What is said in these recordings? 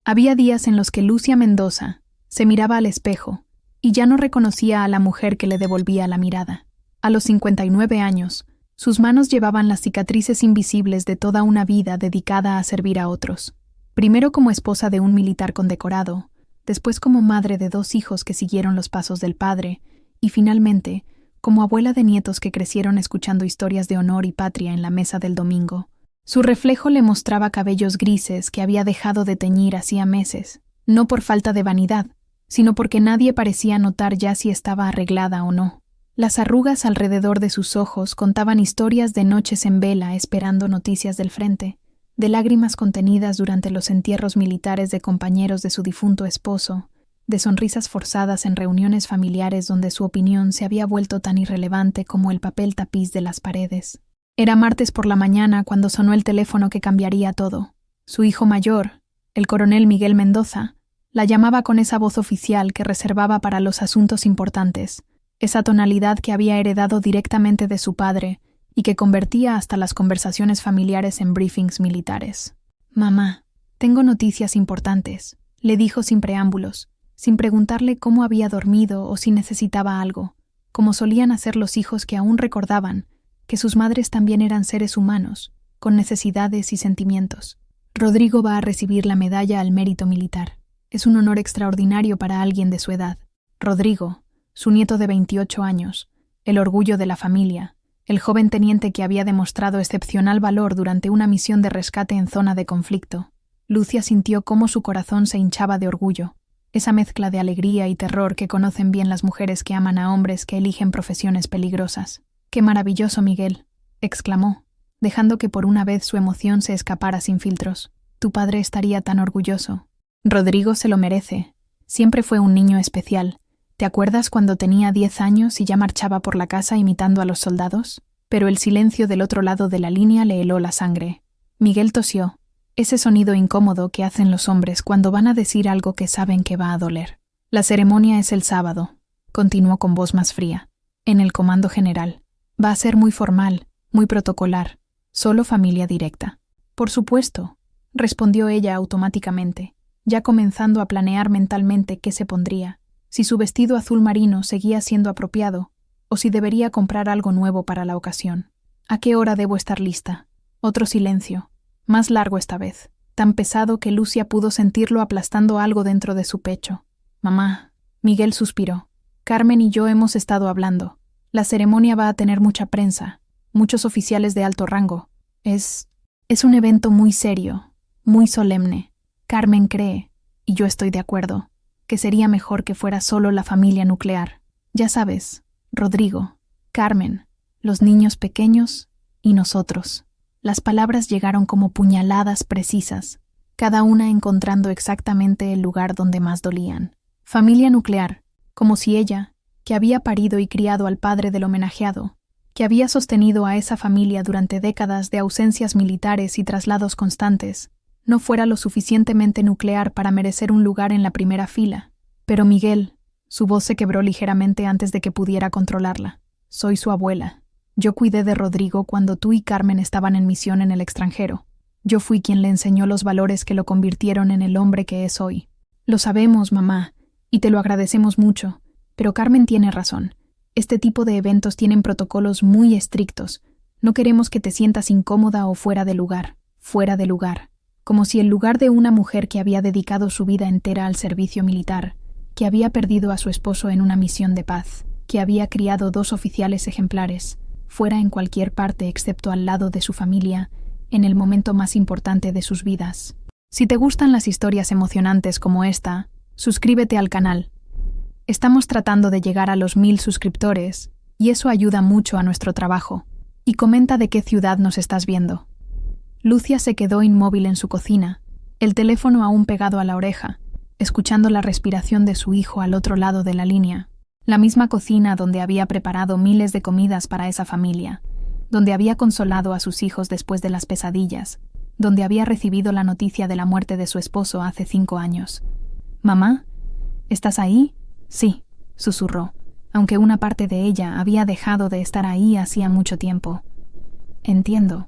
Había días en los que Lucia Mendoza se miraba al espejo y ya no reconocía a la mujer que le devolvía la mirada. A los 59 años, sus manos llevaban las cicatrices invisibles de toda una vida dedicada a servir a otros. Primero como esposa de un militar condecorado, después como madre de 2 hijos que siguieron los pasos del padre, y finalmente como abuela de nietos que crecieron escuchando historias de honor y patria en la mesa del domingo. Su reflejo le mostraba cabellos grises que había dejado de teñir hacía meses, no por falta de vanidad, sino porque nadie parecía notar ya si estaba arreglada o no. Las arrugas alrededor de sus ojos contaban historias de noches en vela esperando noticias del frente, de lágrimas contenidas durante los entierros militares de compañeros de su difunto esposo, de sonrisas forzadas en reuniones familiares donde su opinión se había vuelto tan irrelevante como el papel tapiz de las paredes. Era martes por la mañana cuando sonó el teléfono que cambiaría todo. Su hijo mayor, el coronel Miguel Mendoza, la llamaba con esa voz oficial que reservaba para los asuntos importantes, esa tonalidad que había heredado directamente de su padre y que convertía hasta las conversaciones familiares en briefings militares. «Mamá, tengo noticias importantes», le dijo sin preámbulos, sin preguntarle cómo había dormido o si necesitaba algo, como solían hacer los hijos que aún recordaban que sus madres también eran seres humanos, con necesidades y sentimientos. Rodrigo va a recibir la medalla al mérito militar. Es un honor extraordinario para alguien de su edad. Rodrigo, su nieto de 28 años, el orgullo de la familia, el joven teniente que había demostrado excepcional valor durante una misión de rescate en zona de conflicto. Lucia sintió cómo su corazón se hinchaba de orgullo, esa mezcla de alegría y terror que conocen bien las mujeres que aman a hombres que eligen profesiones peligrosas. «¡Qué maravilloso, Miguel!», exclamó, dejando que por una vez su emoción se escapara sin filtros. «Tu padre estaría tan orgulloso». «Rodrigo se lo merece. Siempre fue un niño especial. ¿Te acuerdas cuando tenía 10 años y ya marchaba por la casa imitando a los soldados?». Pero el silencio del otro lado de la línea le heló la sangre. Miguel tosió, ese sonido incómodo que hacen los hombres cuando van a decir algo que saben que va a doler. «La ceremonia es el sábado», continuó con voz más fría, «en el comando general. Va a ser muy formal, muy protocolar, solo familia directa». «Por supuesto», respondió ella automáticamente, ya comenzando a planear mentalmente qué se pondría, si su vestido azul marino seguía siendo apropiado, o si debería comprar algo nuevo para la ocasión. «¿A qué hora debo estar lista?». Otro silencio, más largo esta vez, tan pesado que Lucia pudo sentirlo aplastando algo dentro de su pecho. «Mamá», Miguel suspiró, «Carmen y yo hemos estado hablando. La ceremonia va a tener mucha prensa, muchos oficiales de alto rango. Es un evento muy serio, muy solemne. Carmen cree, y yo estoy de acuerdo, que sería mejor que fuera solo la familia nuclear. Ya sabes, Rodrigo, Carmen, los niños pequeños y nosotros». Las palabras llegaron como puñaladas precisas, cada una encontrando exactamente el lugar donde más dolían. Familia nuclear, como si ella, que había parido y criado al padre del homenajeado, que había sostenido a esa familia durante décadas de ausencias militares y traslados constantes, no fuera lo suficientemente nuclear para merecer un lugar en la primera fila. Pero Miguel, su voz se quebró ligeramente antes de que pudiera controlarla. «Soy su abuela. Yo cuidé de Rodrigo cuando tú y Carmen estaban en misión en el extranjero. Yo fui quien le enseñó los valores que lo convirtieron en el hombre que es hoy. Lo sabemos, mamá, y te lo agradecemos mucho. Pero Carmen tiene razón. Este tipo de eventos tienen protocolos muy estrictos. No queremos que te sientas incómoda o fuera de lugar. Fuera de lugar. Como si el lugar de una mujer que había dedicado su vida entera al servicio militar, que había perdido a su esposo en una misión de paz, que había criado 2 oficiales ejemplares, fuera en cualquier parte excepto al lado de su familia, en el momento más importante de sus vidas. Si te gustan las historias emocionantes como esta, suscríbete al canal. Estamos tratando de llegar a los 1000 suscriptores, y eso ayuda mucho a nuestro trabajo. Y comenta de qué ciudad nos estás viendo. Lucia se quedó inmóvil en su cocina, el teléfono aún pegado a la oreja, escuchando la respiración de su hijo al otro lado de la línea. La misma cocina donde había preparado miles de comidas para esa familia, donde había consolado a sus hijos después de las pesadillas, donde había recibido la noticia de la muerte de su esposo hace 5 años. «¿Mamá? ¿Estás ahí?» «Sí», susurró, aunque una parte de ella había dejado de estar ahí hacía mucho tiempo. «Entiendo».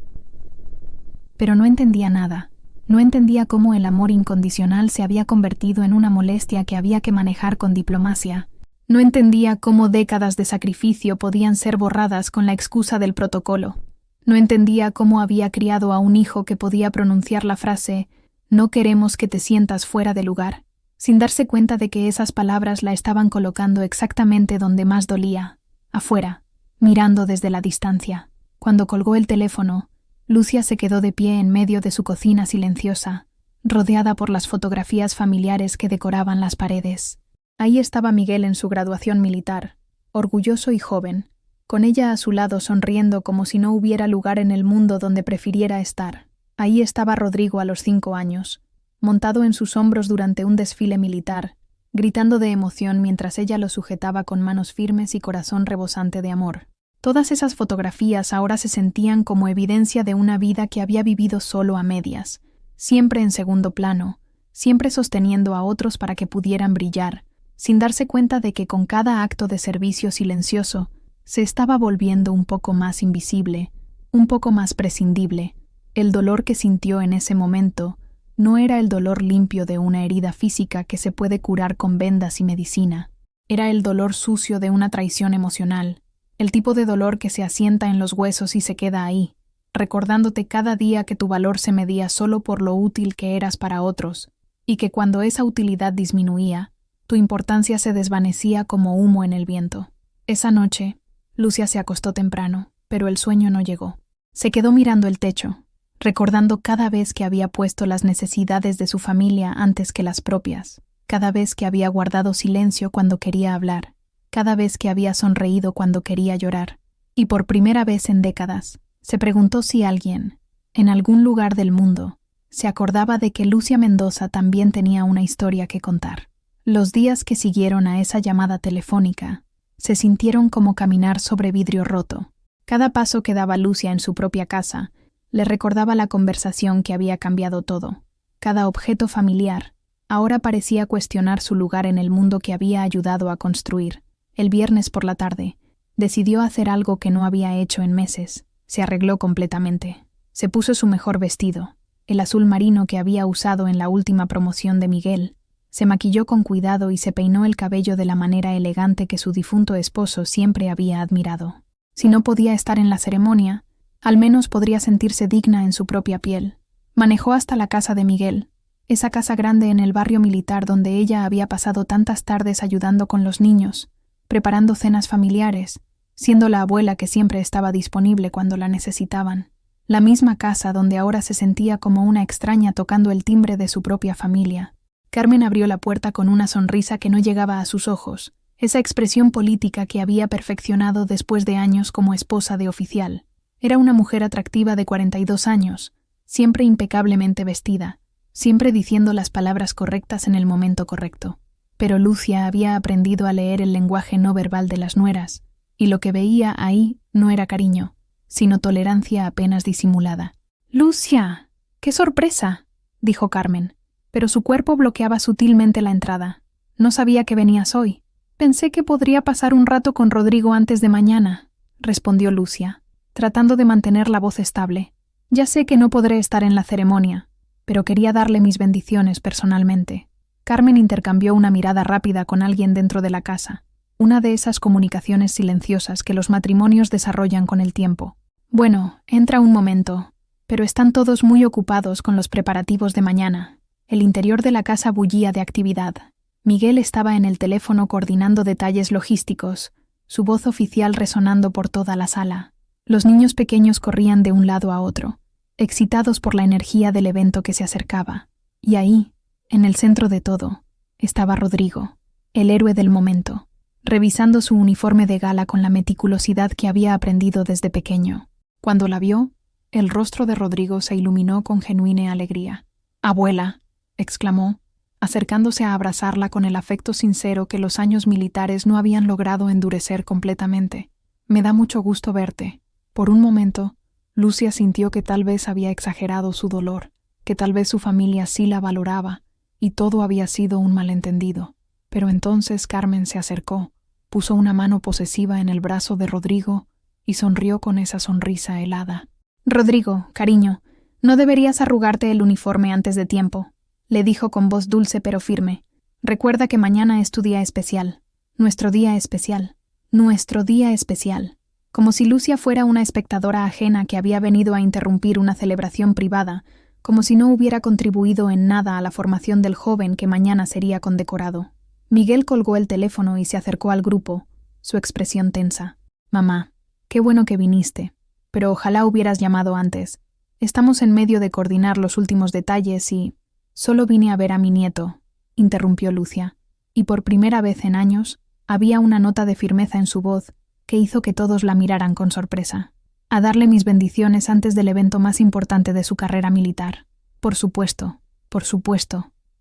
Pero no entendía nada. No entendía cómo el amor incondicional se había convertido en una molestia que había que manejar con diplomacia. No entendía cómo décadas de sacrificio podían ser borradas con la excusa del protocolo. No entendía cómo había criado a un hijo que podía pronunciar la frase «No queremos que te sientas fuera de lugar», sin darse cuenta de que esas palabras la estaban colocando exactamente donde más dolía, afuera, mirando desde la distancia. Cuando colgó el teléfono, Lucia se quedó de pie en medio de su cocina silenciosa, rodeada por las fotografías familiares que decoraban las paredes. Ahí estaba Miguel en su graduación militar, orgulloso y joven, con ella a su lado sonriendo como si no hubiera lugar en el mundo donde prefiriera estar. Ahí estaba Rodrigo a los 5 años, montado en sus hombros durante un desfile militar, gritando de emoción mientras ella lo sujetaba con manos firmes y corazón rebosante de amor. Todas esas fotografías ahora se sentían como evidencia de una vida que había vivido solo a medias, siempre en segundo plano, siempre sosteniendo a otros para que pudieran brillar, sin darse cuenta de que con cada acto de servicio silencioso se estaba volviendo un poco más invisible, un poco más prescindible. El dolor que sintió en ese momento no era el dolor limpio de una herida física que se puede curar con vendas y medicina. Era el dolor sucio de una traición emocional, el tipo de dolor que se asienta en los huesos y se queda ahí, recordándote cada día que tu valor se medía solo por lo útil que eras para otros, y que cuando esa utilidad disminuía, tu importancia se desvanecía como humo en el viento. Esa noche, Lucia se acostó temprano, pero el sueño no llegó. Se quedó mirando el techo, recordando cada vez que había puesto las necesidades de su familia antes que las propias, cada vez que había guardado silencio cuando quería hablar, cada vez que había sonreído cuando quería llorar. Y por primera vez en décadas, se preguntó si alguien, en algún lugar del mundo, se acordaba de que Lucia Mendoza también tenía una historia que contar. Los días que siguieron a esa llamada telefónica se sintieron como caminar sobre vidrio roto. Cada paso que daba Lucia en su propia casa le recordaba la conversación que había cambiado todo. Cada objeto familiar ahora parecía cuestionar su lugar en el mundo que había ayudado a construir. El viernes por la tarde, decidió hacer algo que no había hecho en meses. Se arregló completamente. Se puso su mejor vestido, el azul marino que había usado en la última promoción de Miguel. Se maquilló con cuidado y se peinó el cabello de la manera elegante que su difunto esposo siempre había admirado. Si no podía estar en la ceremonia, al menos podría sentirse digna en su propia piel. Manejó hasta la casa de Miguel, esa casa grande en el barrio militar donde ella había pasado tantas tardes ayudando con los niños, preparando cenas familiares, siendo la abuela que siempre estaba disponible cuando la necesitaban. La misma casa donde ahora se sentía como una extraña tocando el timbre de su propia familia. Carmen abrió la puerta con una sonrisa que no llegaba a sus ojos, esa expresión política que había perfeccionado después de años como esposa de oficial. Era una mujer atractiva de 42 años, siempre impecablemente vestida, siempre diciendo las palabras correctas en el momento correcto. Pero Lucia había aprendido a leer el lenguaje no verbal de las nueras, y lo que veía ahí no era cariño, sino tolerancia apenas disimulada. «¡Lucia! ¡Qué sorpresa!», dijo Carmen, pero su cuerpo bloqueaba sutilmente la entrada. «No sabía que venías hoy. Pensé que podría pasar un rato con Rodrigo antes de mañana», respondió Lucia, tratando de mantener la voz estable. «Ya sé que no podré estar en la ceremonia, pero quería darle mis bendiciones personalmente». Carmen intercambió una mirada rápida con alguien dentro de la casa, una de esas comunicaciones silenciosas que los matrimonios desarrollan con el tiempo. «Bueno, entra un momento, pero están todos muy ocupados con los preparativos de mañana». El interior de la casa bullía de actividad. Miguel estaba en el teléfono coordinando detalles logísticos, su voz oficial resonando por toda la sala. Los niños pequeños corrían de un lado a otro, excitados por la energía del evento que se acercaba. Y ahí, en el centro de todo, estaba Rodrigo, el héroe del momento, revisando su uniforme de gala con la meticulosidad que había aprendido desde pequeño. Cuando la vio, el rostro de Rodrigo se iluminó con genuina alegría. «Abuela», exclamó, acercándose a abrazarla con el afecto sincero que los años militares no habían logrado endurecer completamente. «Me da mucho gusto verte». Por un momento, Lucia sintió que tal vez había exagerado su dolor, que tal vez su familia sí la valoraba, y todo había sido un malentendido. Pero entonces Carmen se acercó, puso una mano posesiva en el brazo de Rodrigo y sonrió con esa sonrisa helada. «Rodrigo, cariño, No deberías arrugarte el uniforme antes de tiempo, le dijo con voz dulce pero firme. Recuerda que mañana es tu día especial. Nuestro día especial. Nuestro día especial. Como si Lucia fuera una espectadora ajena que había venido a interrumpir una celebración privada, como si no hubiera contribuido en nada a la formación del joven que mañana sería condecorado. Miguel colgó el teléfono y se acercó al grupo, su expresión tensa. Mamá, qué bueno que viniste, pero ojalá hubieras llamado antes. Estamos en medio de coordinar los últimos detalles y... Solo vine a ver a mi nieto, interrumpió Lucia, y por primera vez en años había una nota de firmeza en su voz que hizo que todos la miraran con sorpresa. A darle mis bendiciones antes del evento más importante de su carrera militar. Por supuesto,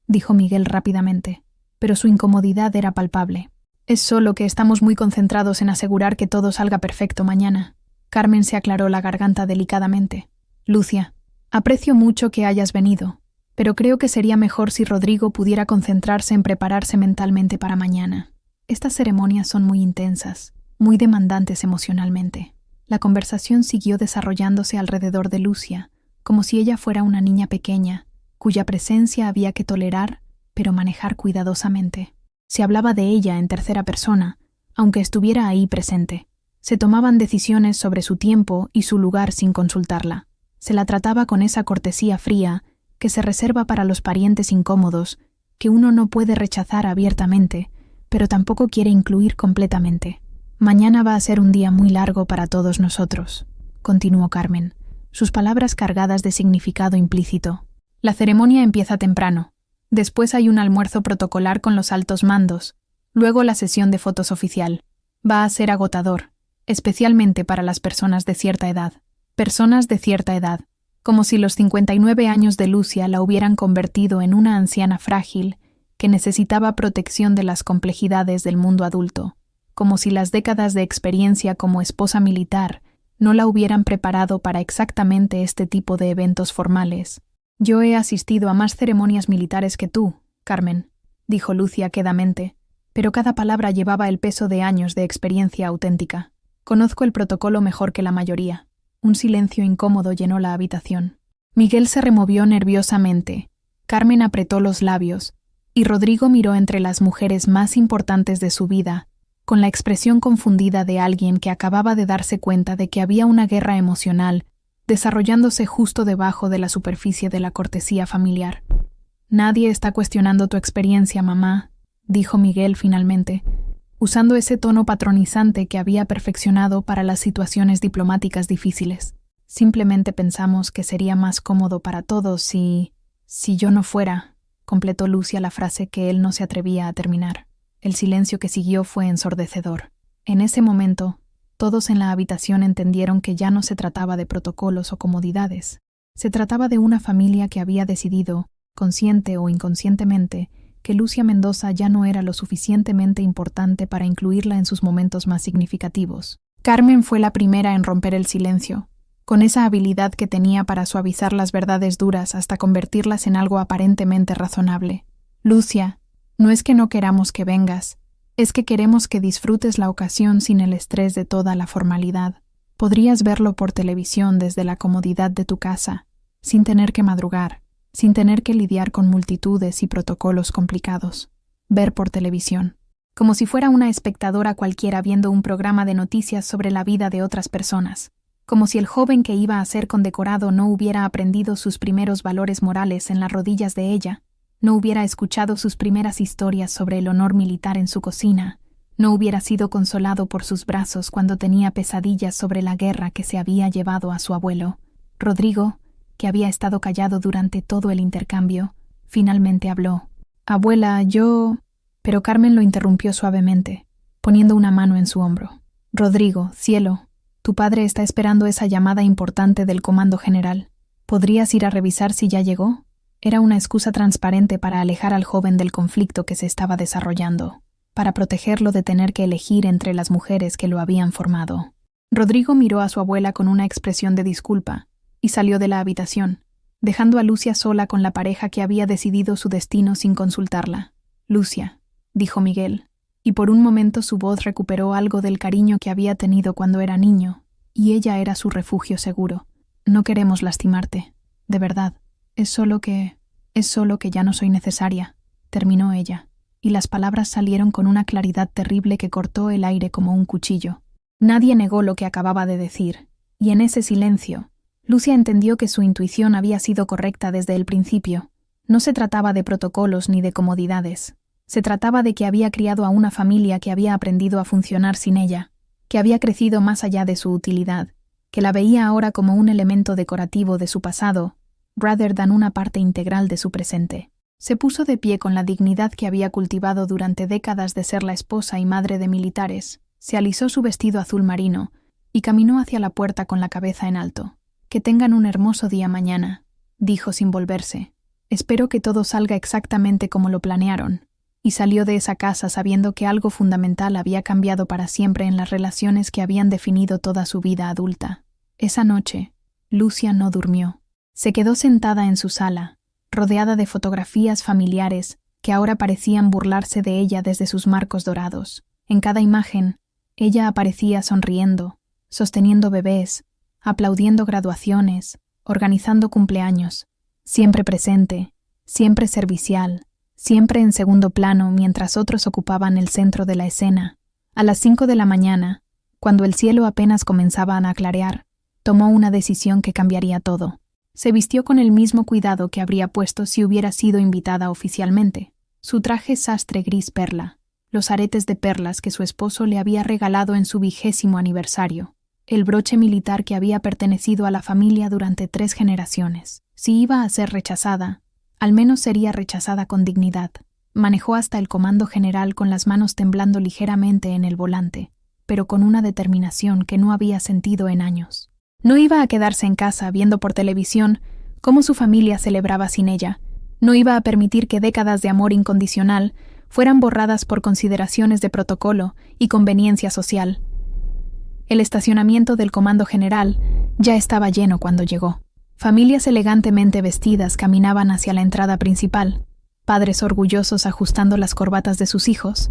dijo Miguel rápidamente, pero su incomodidad era palpable. Es solo que estamos muy concentrados en asegurar que todo salga perfecto mañana. Carmen se aclaró la garganta delicadamente. Lucia, aprecio mucho que hayas venido, pero creo que sería mejor si Rodrigo pudiera concentrarse en prepararse mentalmente para mañana. Estas ceremonias son muy intensas, muy demandantes emocionalmente. La conversación siguió desarrollándose alrededor de Lucia, como si ella fuera una niña pequeña, cuya presencia había que tolerar, pero manejar cuidadosamente. Se hablaba de ella en tercera persona, aunque estuviera ahí presente. Se tomaban decisiones sobre su tiempo y su lugar sin consultarla. Se la trataba con esa cortesía fría que se reserva para los parientes incómodos, que uno no puede rechazar abiertamente, pero tampoco quiere incluir completamente. Mañana va a ser un día muy largo para todos nosotros, continuó Carmen, sus palabras cargadas de significado implícito. La ceremonia empieza temprano. Después hay un almuerzo protocolar con los altos mandos, luego la sesión de fotos oficial. Va a ser agotador, especialmente para las personas de cierta edad. Personas de cierta edad, como si los 59 años de Lucia la hubieran convertido en una anciana frágil que necesitaba protección de las complejidades del mundo adulto, como si las décadas de experiencia como esposa militar no la hubieran preparado para exactamente este tipo de eventos formales. Yo he asistido a más ceremonias militares que tú, Carmen, dijo Lucia quedamente, pero cada palabra llevaba el peso de años de experiencia auténtica. Conozco el protocolo mejor que la mayoría. Un silencio incómodo llenó la habitación. Miguel se removió nerviosamente, Carmen apretó los labios, y Rodrigo miró entre las mujeres más importantes de su vida, con la expresión confundida de alguien que acababa de darse cuenta de que había una guerra emocional desarrollándose justo debajo de la superficie de la cortesía familiar. Nadie está cuestionando tu experiencia, mamá, dijo Miguel finalmente, usando ese tono patronizante que había perfeccionado para las situaciones diplomáticas difíciles. Simplemente pensamos que sería más cómodo para todos si yo no fuera, completó Lucia la frase que él no se atrevía a terminar. El silencio que siguió fue ensordecedor. En ese momento, todos en la habitación entendieron que ya no se trataba de protocolos o comodidades. Se trataba de una familia que había decidido, consciente o inconscientemente, que Lucia Mendoza ya no era lo suficientemente importante para incluirla en sus momentos más significativos. Carmen fue la primera en romper el silencio, con esa habilidad que tenía para suavizar las verdades duras hasta convertirlas en algo aparentemente razonable. Lucia, no es que no queramos que vengas, es que queremos que disfrutes la ocasión sin el estrés de toda la formalidad. Podrías verlo por televisión desde la comodidad de tu casa, sin tener que madrugar, sin tener que lidiar con multitudes y protocolos complicados. Ver por televisión, como si fuera una espectadora cualquiera viendo un programa de noticias sobre la vida de otras personas, como si el joven que iba a ser condecorado no hubiera aprendido sus primeros valores morales en las rodillas de ella, no hubiera escuchado sus primeras historias sobre el honor militar en su cocina, no hubiera sido consolado por sus brazos cuando tenía pesadillas sobre la guerra que se había llevado a su abuelo. Rodrigo, que había estado callado durante todo el intercambio, finalmente habló. «Abuela, yo...» Pero Carmen lo interrumpió suavemente, poniendo una mano en su hombro. «Rodrigo, cielo, tu padre está esperando esa llamada importante del Comando General. ¿Podrías ir a revisar si ya llegó?» Era una excusa transparente para alejar al joven del conflicto que se estaba desarrollando, para protegerlo de tener que elegir entre las mujeres que lo habían formado. Rodrigo miró a su abuela con una expresión de disculpa y salió de la habitación, dejando a Lucia sola con la pareja que había decidido su destino sin consultarla. «Lucia», dijo Miguel, y por un momento su voz recuperó algo del cariño que había tenido cuando era niño, y ella era su refugio seguro. «No queremos lastimarte. De verdad, es solo que ya no soy necesaria, terminó ella, y las palabras salieron con una claridad terrible que cortó el aire como un cuchillo. Nadie negó lo que acababa de decir, y en ese silencio, Lucia entendió que su intuición había sido correcta desde el principio. No se trataba de protocolos ni de comodidades. Se trataba de que había criado a una familia que había aprendido a funcionar sin ella, que había crecido más allá de su utilidad, que la veía ahora como un elemento decorativo de su pasado, rather than una parte integral de su presente. Se puso de pie con la dignidad que había cultivado durante décadas de ser la esposa y madre de militares, se alisó su vestido azul marino y caminó hacia la puerta con la cabeza en alto. «Que tengan un hermoso día mañana», dijo sin volverse. «Espero que todo salga exactamente como lo planearon». Y salió de esa casa sabiendo que algo fundamental había cambiado para siempre en las relaciones que habían definido toda su vida adulta. Esa noche, Lucia no durmió. Se quedó sentada en su sala, rodeada de fotografías familiares que ahora parecían burlarse de ella desde sus marcos dorados. En cada imagen, ella aparecía sonriendo, sosteniendo bebés, aplaudiendo graduaciones, organizando cumpleaños, siempre presente, siempre servicial, siempre en segundo plano mientras otros ocupaban el centro de la escena. A las 5 de la mañana, cuando el cielo apenas comenzaba a clarear, tomó una decisión que cambiaría todo. Se vistió con el mismo cuidado que habría puesto si hubiera sido invitada oficialmente. Su traje sastre gris perla, los aretes de perlas que su esposo le había regalado en su 20º aniversario, el broche militar que había pertenecido a la familia durante 3 generaciones. Si iba a ser rechazada, al menos sería rechazada con dignidad. Manejó hasta el comando general con las manos temblando ligeramente en el volante, pero con una determinación que no había sentido en años. No iba a quedarse en casa viendo por televisión cómo su familia celebraba sin ella. No iba a permitir que décadas de amor incondicional fueran borradas por consideraciones de protocolo y conveniencia social. El estacionamiento del comando general ya estaba lleno cuando llegó. Familias elegantemente vestidas caminaban hacia la entrada principal, padres orgullosos ajustando las corbatas de sus hijos,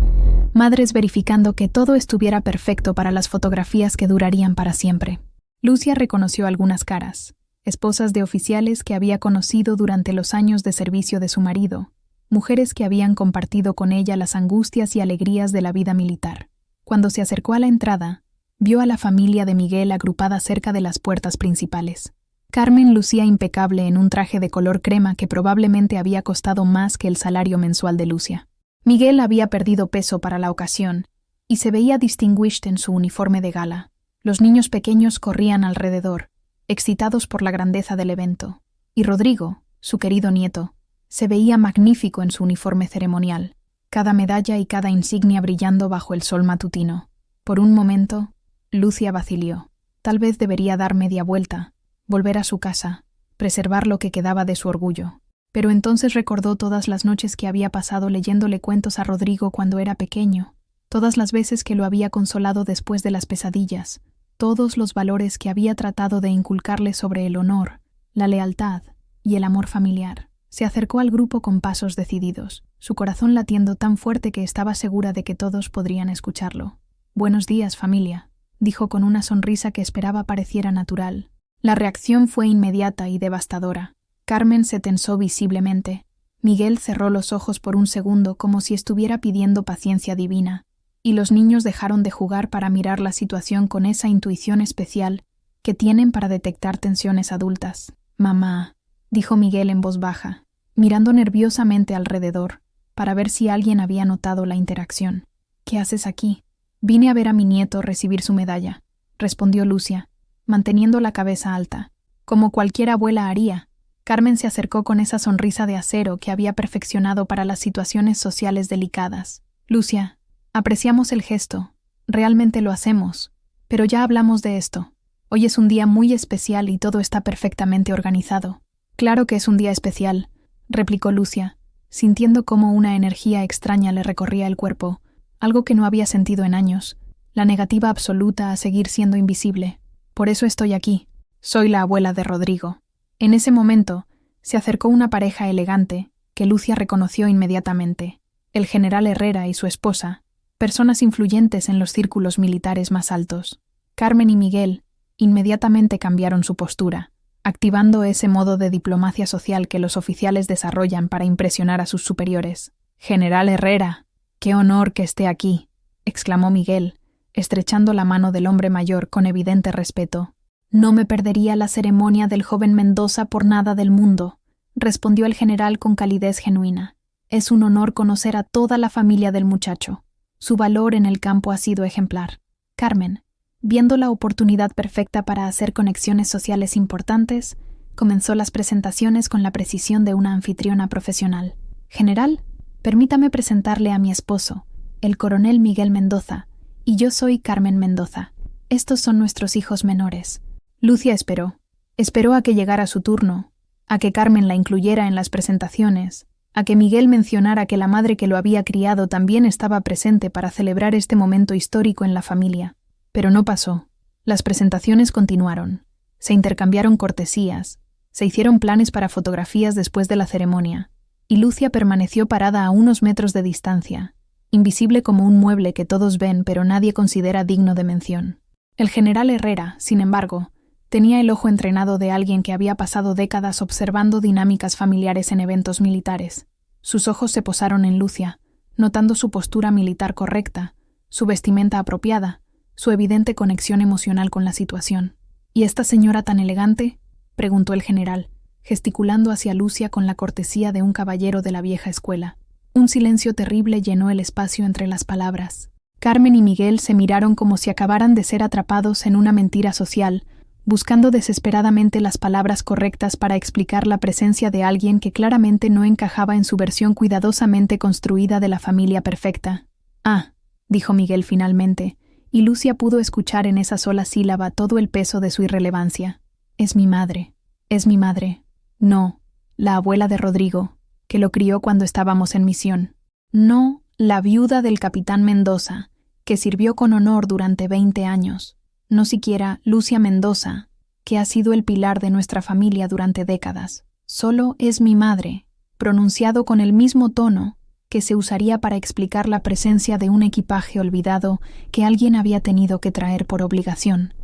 madres verificando que todo estuviera perfecto para las fotografías que durarían para siempre. Lucia reconoció algunas caras, esposas de oficiales que había conocido durante los años de servicio de su marido, mujeres que habían compartido con ella las angustias y alegrías de la vida militar. Cuando se acercó a la entrada, vio a la familia de Miguel agrupada cerca de las puertas principales. Carmen lucía impecable en un traje de color crema que probablemente había costado más que el salario mensual de Lucia. Miguel había perdido peso para la ocasión y se veía distinguished en su uniforme de gala. Los niños pequeños corrían alrededor, excitados por la grandeza del evento, y Rodrigo, su querido nieto, se veía magnífico en su uniforme ceremonial, cada medalla y cada insignia brillando bajo el sol matutino. Por un momento, Lucia vaciló. Tal vez debería dar media vuelta, volver a su casa, preservar lo que quedaba de su orgullo. Pero entonces recordó todas las noches que había pasado leyéndole cuentos a Rodrigo cuando era pequeño, todas las veces que lo había consolado después de las pesadillas, todos los valores que había tratado de inculcarle sobre el honor, la lealtad y el amor familiar. Se acercó al grupo con pasos decididos, su corazón latiendo tan fuerte que estaba segura de que todos podrían escucharlo. «Buenos días, familia», dijo con una sonrisa que esperaba pareciera natural. La reacción fue inmediata y devastadora. Carmen se tensó visiblemente. Miguel cerró los ojos por un segundo como si estuviera pidiendo paciencia divina, y los niños dejaron de jugar para mirar la situación con esa intuición especial que tienen para detectar tensiones adultas. «Mamá», dijo Miguel en voz baja, mirando nerviosamente alrededor, para ver si alguien había notado la interacción. «¿Qué haces aquí?» «Vine a ver a mi nieto recibir su medalla», respondió Lucia, manteniendo la cabeza alta, como cualquier abuela haría. Carmen se acercó con esa sonrisa de acero que había perfeccionado para las situaciones sociales delicadas. «Lucia, apreciamos el gesto, realmente lo hacemos, pero ya hablamos de esto. Hoy es un día muy especial y todo está perfectamente organizado». «Claro que es un día especial», replicó Lucia, sintiendo cómo una energía extraña le recorría el cuerpo, algo que no había sentido en años, la negativa absoluta a seguir siendo invisible. «Por eso estoy aquí. Soy la abuela de Rodrigo». En ese momento, se acercó una pareja elegante, que Lucia reconoció inmediatamente, el general Herrera y su esposa, personas influyentes en los círculos militares más altos. Carmen y Miguel inmediatamente cambiaron su postura, activando ese modo de diplomacia social que los oficiales desarrollan para impresionar a sus superiores. «General Herrera, qué honor que esté aquí», exclamó Miguel, estrechando la mano del hombre mayor con evidente respeto. «No me perdería la ceremonia del joven Mendoza por nada del mundo», respondió el general con calidez genuina. «Es un honor conocer a toda la familia del muchacho. Su valor en el campo ha sido ejemplar». Carmen, viendo la oportunidad perfecta para hacer conexiones sociales importantes, comenzó las presentaciones con la precisión de una anfitriona profesional. «General, permítame presentarle a mi esposo, el coronel Miguel Mendoza, y yo soy Carmen Mendoza. Estos son nuestros hijos menores». Lucia esperó a que llegara su turno, a que Carmen la incluyera en las presentaciones, a que Miguel mencionara que la madre que lo había criado también estaba presente para celebrar este momento histórico en la familia. Pero no pasó. Las presentaciones continuaron. Se intercambiaron cortesías, se hicieron planes para fotografías después de la ceremonia, y Lucia permaneció parada a unos metros de distancia, invisible como un mueble que todos ven pero nadie considera digno de mención. El general Herrera, sin embargo, tenía el ojo entrenado de alguien que había pasado décadas observando dinámicas familiares en eventos militares. Sus ojos se posaron en Lucia, notando su postura militar correcta, su vestimenta apropiada, su evidente conexión emocional con la situación. «¿Y esta señora tan elegante?», preguntó el general, gesticulando hacia Lucia con la cortesía de un caballero de la vieja escuela. Un silencio terrible llenó el espacio entre las palabras. Carmen y Miguel se miraron como si acabaran de ser atrapados en una mentira social, buscando desesperadamente las palabras correctas para explicar la presencia de alguien que claramente no encajaba en su versión cuidadosamente construida de la familia perfecta. «Ah», dijo Miguel finalmente, y Lucia pudo escuchar en esa sola sílaba todo el peso de su irrelevancia. «Es mi madre. Es mi madre. No, la abuela de Rodrigo, que lo crió cuando estábamos en misión. No, la viuda del capitán Mendoza, que sirvió con honor durante 20 años. No siquiera Lucia Mendoza, que ha sido el pilar de nuestra familia durante décadas. Solo es mi madre», pronunciado con el mismo tono que se usaría para explicar la presencia de un equipaje olvidado que alguien había tenido que traer por obligación.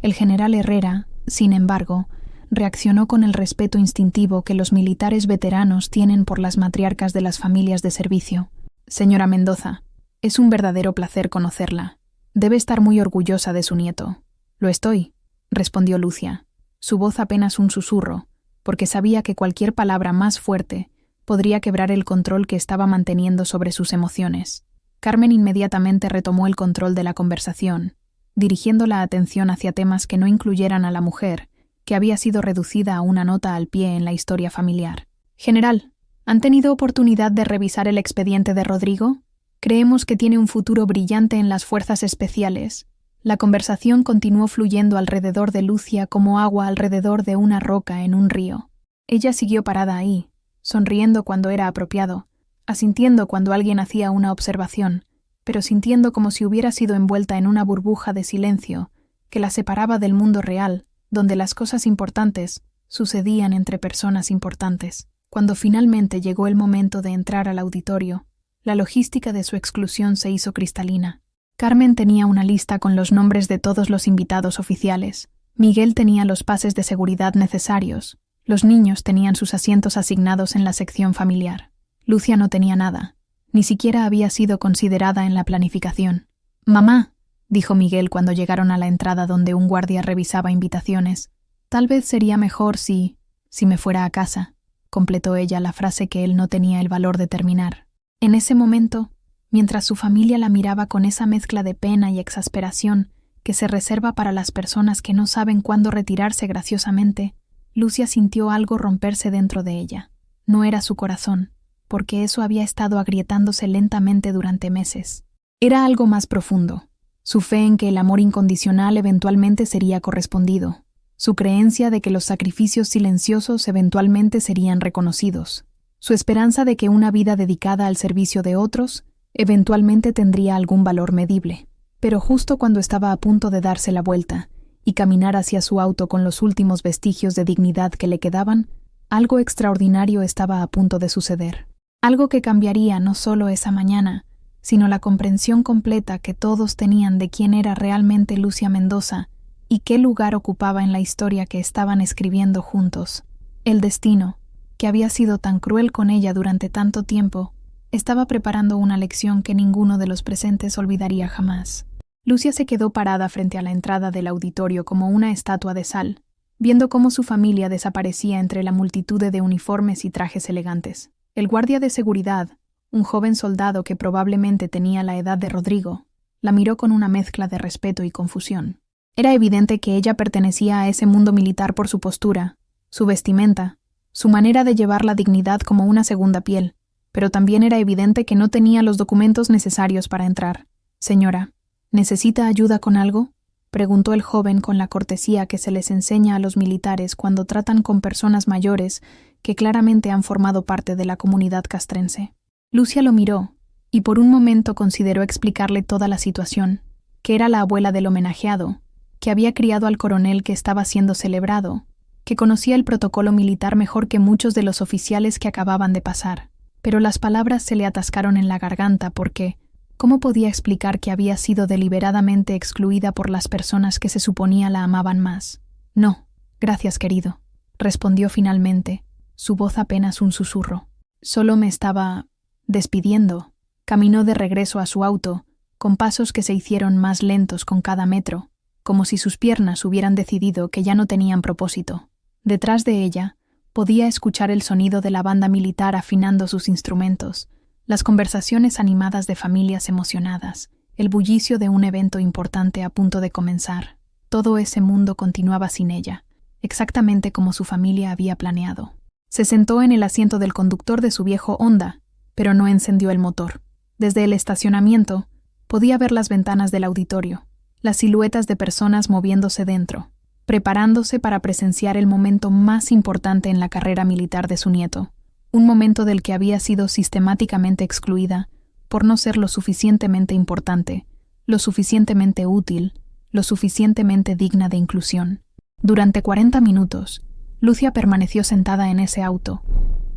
El general Herrera, sin embargo, reaccionó con el respeto instintivo que los militares veteranos tienen por las matriarcas de las familias de servicio. «Señora Mendoza, es un verdadero placer conocerla. Debe estar muy orgullosa de su nieto». «Lo estoy», respondió Lucia, su voz apenas un susurro, porque sabía que cualquier palabra más fuerte podría quebrar el control que estaba manteniendo sobre sus emociones. Carmen inmediatamente retomó el control de la conversación, dirigiendo la atención hacia temas que no incluyeran a la mujer, que había sido reducida a una nota al pie en la historia familiar. «General, ¿han tenido oportunidad de revisar el expediente de Rodrigo? Creemos que tiene un futuro brillante en las fuerzas especiales». La conversación continuó fluyendo alrededor de Lucia como agua alrededor de una roca en un río. Ella siguió parada ahí, sonriendo cuando era apropiado, asintiendo cuando alguien hacía una observación, pero sintiendo como si hubiera sido envuelta en una burbuja de silencio que la separaba del mundo real, donde las cosas importantes sucedían entre personas importantes. Cuando finalmente llegó el momento de entrar al auditorio, la logística de su exclusión se hizo cristalina. Carmen tenía una lista con los nombres de todos los invitados oficiales. Miguel tenía los pases de seguridad necesarios. Los niños tenían sus asientos asignados en la sección familiar. Lucia no tenía nada. Ni siquiera había sido considerada en la planificación. «Mamá», dijo Miguel cuando llegaron a la entrada donde un guardia revisaba invitaciones, «tal vez sería mejor si me fuera a casa», completó ella la frase que él no tenía el valor de terminar. En ese momento, mientras su familia la miraba con esa mezcla de pena y exasperación que se reserva para las personas que no saben cuándo retirarse graciosamente, Lucia sintió algo romperse dentro de ella. No era su corazón, porque eso había estado agrietándose lentamente durante meses. Era algo más profundo, su fe en que el amor incondicional eventualmente sería correspondido, su creencia de que los sacrificios silenciosos eventualmente serían reconocidos, su esperanza de que una vida dedicada al servicio de otros eventualmente tendría algún valor medible. Pero justo cuando estaba a punto de darse la vuelta y caminar hacia su auto con los últimos vestigios de dignidad que le quedaban, algo extraordinario estaba a punto de suceder. Algo que cambiaría no solo esa mañana, sino la comprensión completa que todos tenían de quién era realmente Lucia Mendoza ¿Y qué lugar ocupaba en la historia que estaban escribiendo juntos? El destino, que había sido tan cruel con ella durante tanto tiempo, estaba preparando una lección que ninguno de los presentes olvidaría jamás. Lucia se quedó parada frente a la entrada del auditorio como una estatua de sal, viendo cómo su familia desaparecía entre la multitud de uniformes y trajes elegantes. El guardia de seguridad, un joven soldado que probablemente tenía la edad de Rodrigo, la miró con una mezcla de respeto y confusión. Era evidente que ella pertenecía a ese mundo militar por su postura, su vestimenta, su manera de llevar la dignidad como una segunda piel, pero también era evidente que no tenía los documentos necesarios para entrar. «Señora, ¿necesita ayuda con algo?», preguntó el joven con la cortesía que se les enseña a los militares cuando tratan con personas mayores que claramente han formado parte de la comunidad castrense. Lucia lo miró, y por un momento consideró explicarle toda la situación, que era la abuela del homenajeado, que había criado al coronel que estaba siendo celebrado, que conocía el protocolo militar mejor que muchos de los oficiales que acababan de pasar. Pero las palabras se le atascaron en la garganta porque ¿cómo podía explicar que había sido deliberadamente excluida por las personas que se suponía la amaban más? «No, gracias, querido», respondió finalmente, su voz apenas un susurro. «Solo me estaba despidiendo». Caminó de regreso a su auto, con pasos que se hicieron más lentos con cada metro, como si sus piernas hubieran decidido que ya no tenían propósito. Detrás de ella, podía escuchar el sonido de la banda militar afinando sus instrumentos, las conversaciones animadas de familias emocionadas, el bullicio de un evento importante a punto de comenzar. Todo ese mundo continuaba sin ella, exactamente como su familia había planeado. Se sentó en el asiento del conductor de su viejo Honda, pero no encendió el motor. Desde el estacionamiento, podía ver las ventanas del auditorio, las siluetas de personas moviéndose dentro, preparándose para presenciar el momento más importante en la carrera militar de su nieto, un momento del que había sido sistemáticamente excluida por no ser lo suficientemente importante, lo suficientemente útil, lo suficientemente digna de inclusión. Durante 40 minutos, Lucia permaneció sentada en ese auto,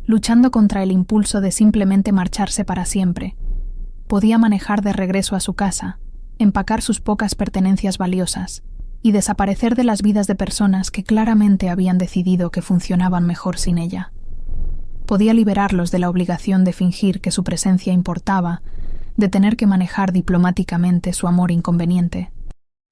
luchando contra el impulso de simplemente marcharse para siempre. Podía manejar de regreso a su casa, empacar sus pocas pertenencias valiosas y desaparecer de las vidas de personas que claramente habían decidido que funcionaban mejor sin ella. Podía liberarlos de la obligación de fingir que su presencia importaba, de tener que manejar diplomáticamente su amor inconveniente.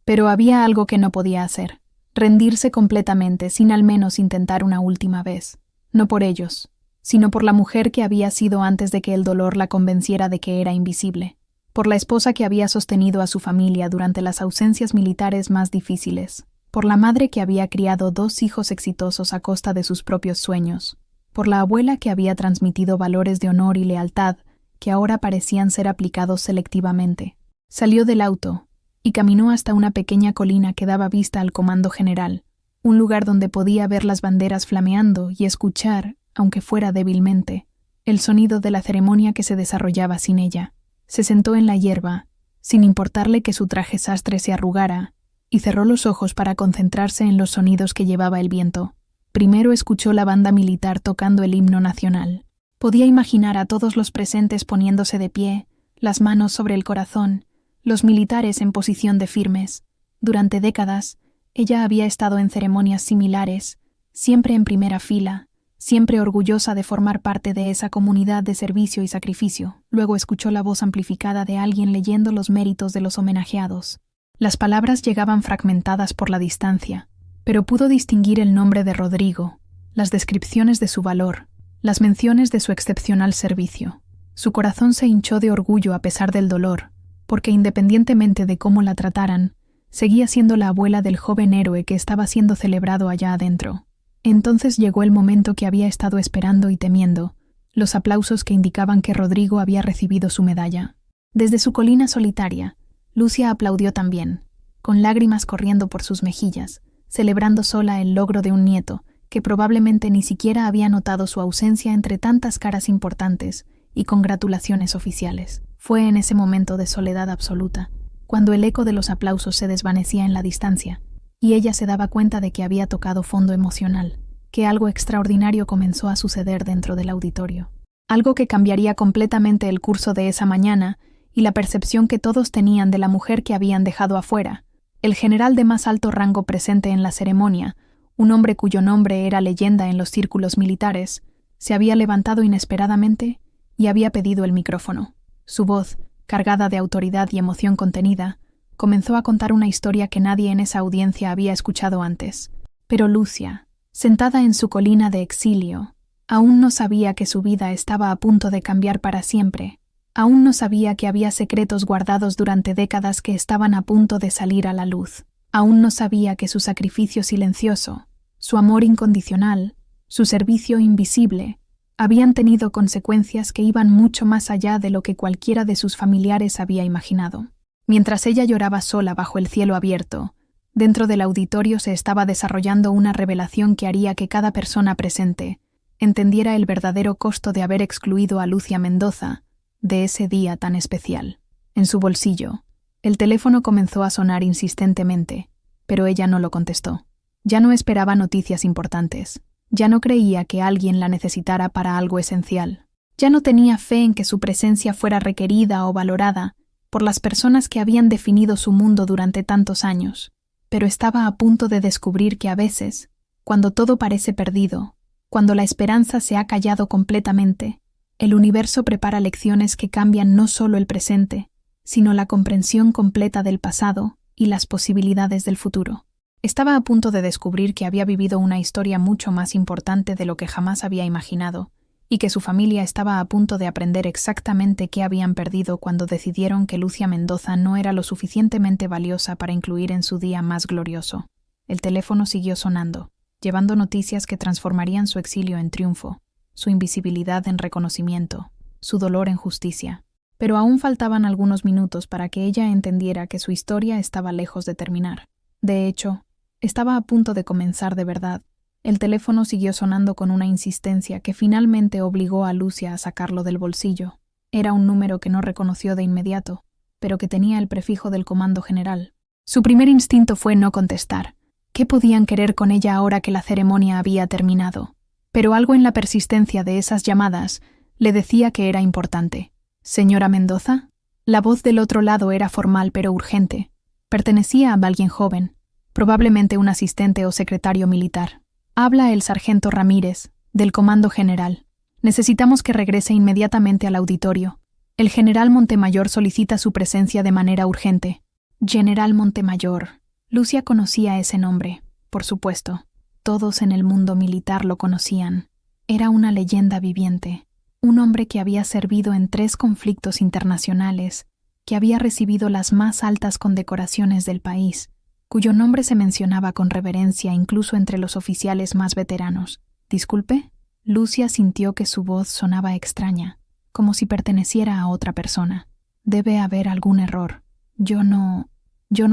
Pero había algo que no podía hacer: rendirse completamente sin al menos intentar una última vez, no por ellos, sino por la mujer que había sido antes de que el dolor la convenciera de que era invisible, por la esposa que había sostenido a su familia durante las ausencias militares más difíciles, por la madre que había criado 2 hijos exitosos a costa de sus propios sueños, por la abuela que había transmitido valores de honor y lealtad que ahora parecían ser aplicados selectivamente. Salió del auto y caminó hasta una pequeña colina que daba vista al Comando General, un lugar donde podía ver las banderas flameando y escuchar, aunque fuera débilmente, el sonido de la ceremonia que se desarrollaba sin ella. Se sentó en la hierba, sin importarle que su traje sastre se arrugara, y cerró los ojos para concentrarse en los sonidos que llevaba el viento. Primero escuchó la banda militar tocando el himno nacional. Podía imaginar a todos los presentes poniéndose de pie, las manos sobre el corazón, los militares en posición de firmes. Durante décadas, ella había estado en ceremonias similares, siempre en primera fila, siempre orgullosa de formar parte de esa comunidad de servicio y sacrificio. Luego escuchó la voz amplificada de alguien leyendo los méritos de los homenajeados. Las palabras llegaban fragmentadas por la distancia, pero pudo distinguir el nombre de Rodrigo, las descripciones de su valor, las menciones de su excepcional servicio. Su corazón se hinchó de orgullo a pesar del dolor, porque independientemente de cómo la trataran, seguía siendo la abuela del joven héroe que estaba siendo celebrado allá adentro. Entonces llegó el momento que había estado esperando y temiendo, los aplausos que indicaban que Rodrigo había recibido su medalla. Desde su colina solitaria, Lucia aplaudió también, con lágrimas corriendo por sus mejillas, celebrando sola el logro de un nieto, que probablemente ni siquiera había notado su ausencia entre tantas caras importantes y congratulaciones oficiales. Fue en ese momento de soledad absoluta, cuando el eco de los aplausos se desvanecía en la distancia, y ella se daba cuenta de que había tocado fondo emocional, que algo extraordinario comenzó a suceder dentro del auditorio. Algo que cambiaría completamente el curso de esa mañana y la percepción que todos tenían de la mujer que habían dejado afuera, El general de más alto rango presente en la ceremonia, un hombre cuyo nombre era leyenda en los círculos militares, se había levantado inesperadamente y había pedido el micrófono. Su voz, cargada de autoridad y emoción contenida, comenzó a contar una historia que nadie en esa audiencia había escuchado antes. Pero Lucia, sentada en su colina de exilio, aún no sabía que su vida estaba a punto de cambiar para siempre. Aún no sabía que había secretos guardados durante décadas que estaban a punto de salir a la luz. Aún no sabía que su sacrificio silencioso, su amor incondicional, su servicio invisible, habían tenido consecuencias que iban mucho más allá de lo que cualquiera de sus familiares había imaginado. Mientras ella lloraba sola bajo el cielo abierto, dentro del auditorio se estaba desarrollando una revelación que haría que cada persona presente entendiera el verdadero costo de haber excluido a Lucia Mendoza de ese día tan especial. En su bolsillo, el teléfono comenzó a sonar insistentemente, pero ella no lo contestó. Ya no esperaba noticias importantes. Ya no creía que alguien la necesitara para algo esencial. Ya no tenía fe en que su presencia fuera requerida o valorada por las personas que habían definido su mundo durante tantos años. Pero estaba a punto de descubrir que a veces, cuando todo parece perdido, cuando la esperanza se ha callado completamente, el universo prepara lecciones que cambian no solo el presente, sino la comprensión completa del pasado y las posibilidades del futuro. Estaba a punto de descubrir que había vivido una historia mucho más importante de lo que jamás había imaginado, y que su familia estaba a punto de aprender exactamente qué habían perdido cuando decidieron que Lucia Mendoza no era lo suficientemente valiosa para incluir en su día más glorioso. El teléfono siguió sonando, llevando noticias que transformarían su exilio en triunfo, su invisibilidad en reconocimiento, su dolor en justicia. Pero aún faltaban algunos minutos para que ella entendiera que su historia estaba lejos de terminar. De hecho, estaba a punto de comenzar de verdad. El teléfono siguió sonando con una insistencia que finalmente obligó a Lucia a sacarlo del bolsillo. Era un número que no reconoció de inmediato, pero que tenía el prefijo del comando general. Su primer instinto fue no contestar. ¿Qué podían querer con ella ahora que la ceremonia había terminado? Pero algo en la persistencia de esas llamadas le decía que era importante. ¿Señora Mendoza? La voz del otro lado era formal pero urgente. Pertenecía a alguien joven, probablemente un asistente o secretario militar. Habla el sargento Ramírez, del Comando General. Necesitamos que regrese inmediatamente al auditorio. El general Montemayor solicita su presencia de manera urgente. General Montemayor. Lucia conocía ese nombre, por supuesto. Todos en el mundo militar lo conocían. Era una leyenda viviente. Un hombre que había servido en 3 conflictos internacionales, que había recibido las más altas condecoraciones del país, cuyo nombre se mencionaba con reverencia incluso entre los oficiales más veteranos. ¿Disculpe? Lucia sintió que su voz sonaba extraña, como si perteneciera a otra persona. Debe haber algún error. Yo no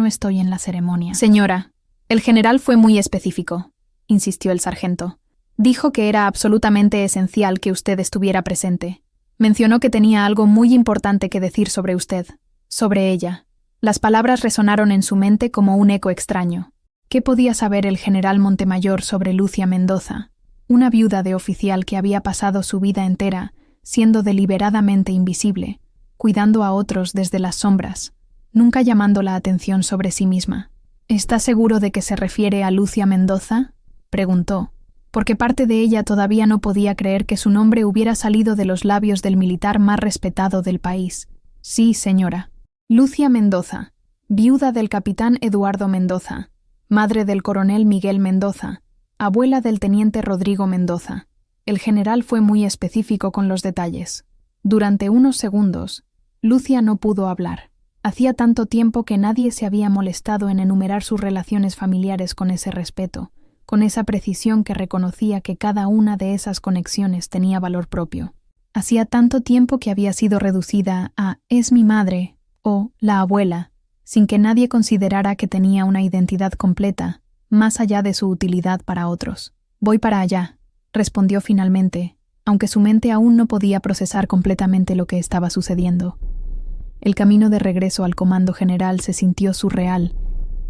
estoy en la ceremonia. Señora, el general fue muy específico, insistió el sargento. Dijo que era absolutamente esencial que usted estuviera presente. Mencionó que tenía algo muy importante que decir sobre usted, sobre ella. Las palabras resonaron en su mente como un eco extraño. ¿Qué podía saber el general Montemayor sobre Lucia Mendoza, una viuda de oficial que había pasado su vida entera siendo deliberadamente invisible, cuidando a otros desde las sombras, nunca llamando la atención sobre sí misma? ¿Está seguro de que se refiere a Lucia Mendoza?, preguntó, porque parte de ella todavía no podía creer que su nombre hubiera salido de los labios del militar más respetado del país. Sí, señora. Lucia Mendoza, viuda del capitán Eduardo Mendoza, madre del coronel Miguel Mendoza, abuela del teniente Rodrigo Mendoza. El general fue muy específico con los detalles. Durante unos segundos, Lucia no pudo hablar. Hacía tanto tiempo que nadie se había molestado en enumerar sus relaciones familiares con ese respeto, con esa precisión que reconocía que cada una de esas conexiones tenía valor propio. Hacía tanto tiempo que había sido reducida a «es mi madre» o «la abuela», sin que nadie considerara que tenía una identidad completa, más allá de su utilidad para otros. «Voy para allá», respondió finalmente, aunque su mente aún no podía procesar completamente lo que estaba sucediendo. El camino de regreso al comando general se sintió surreal,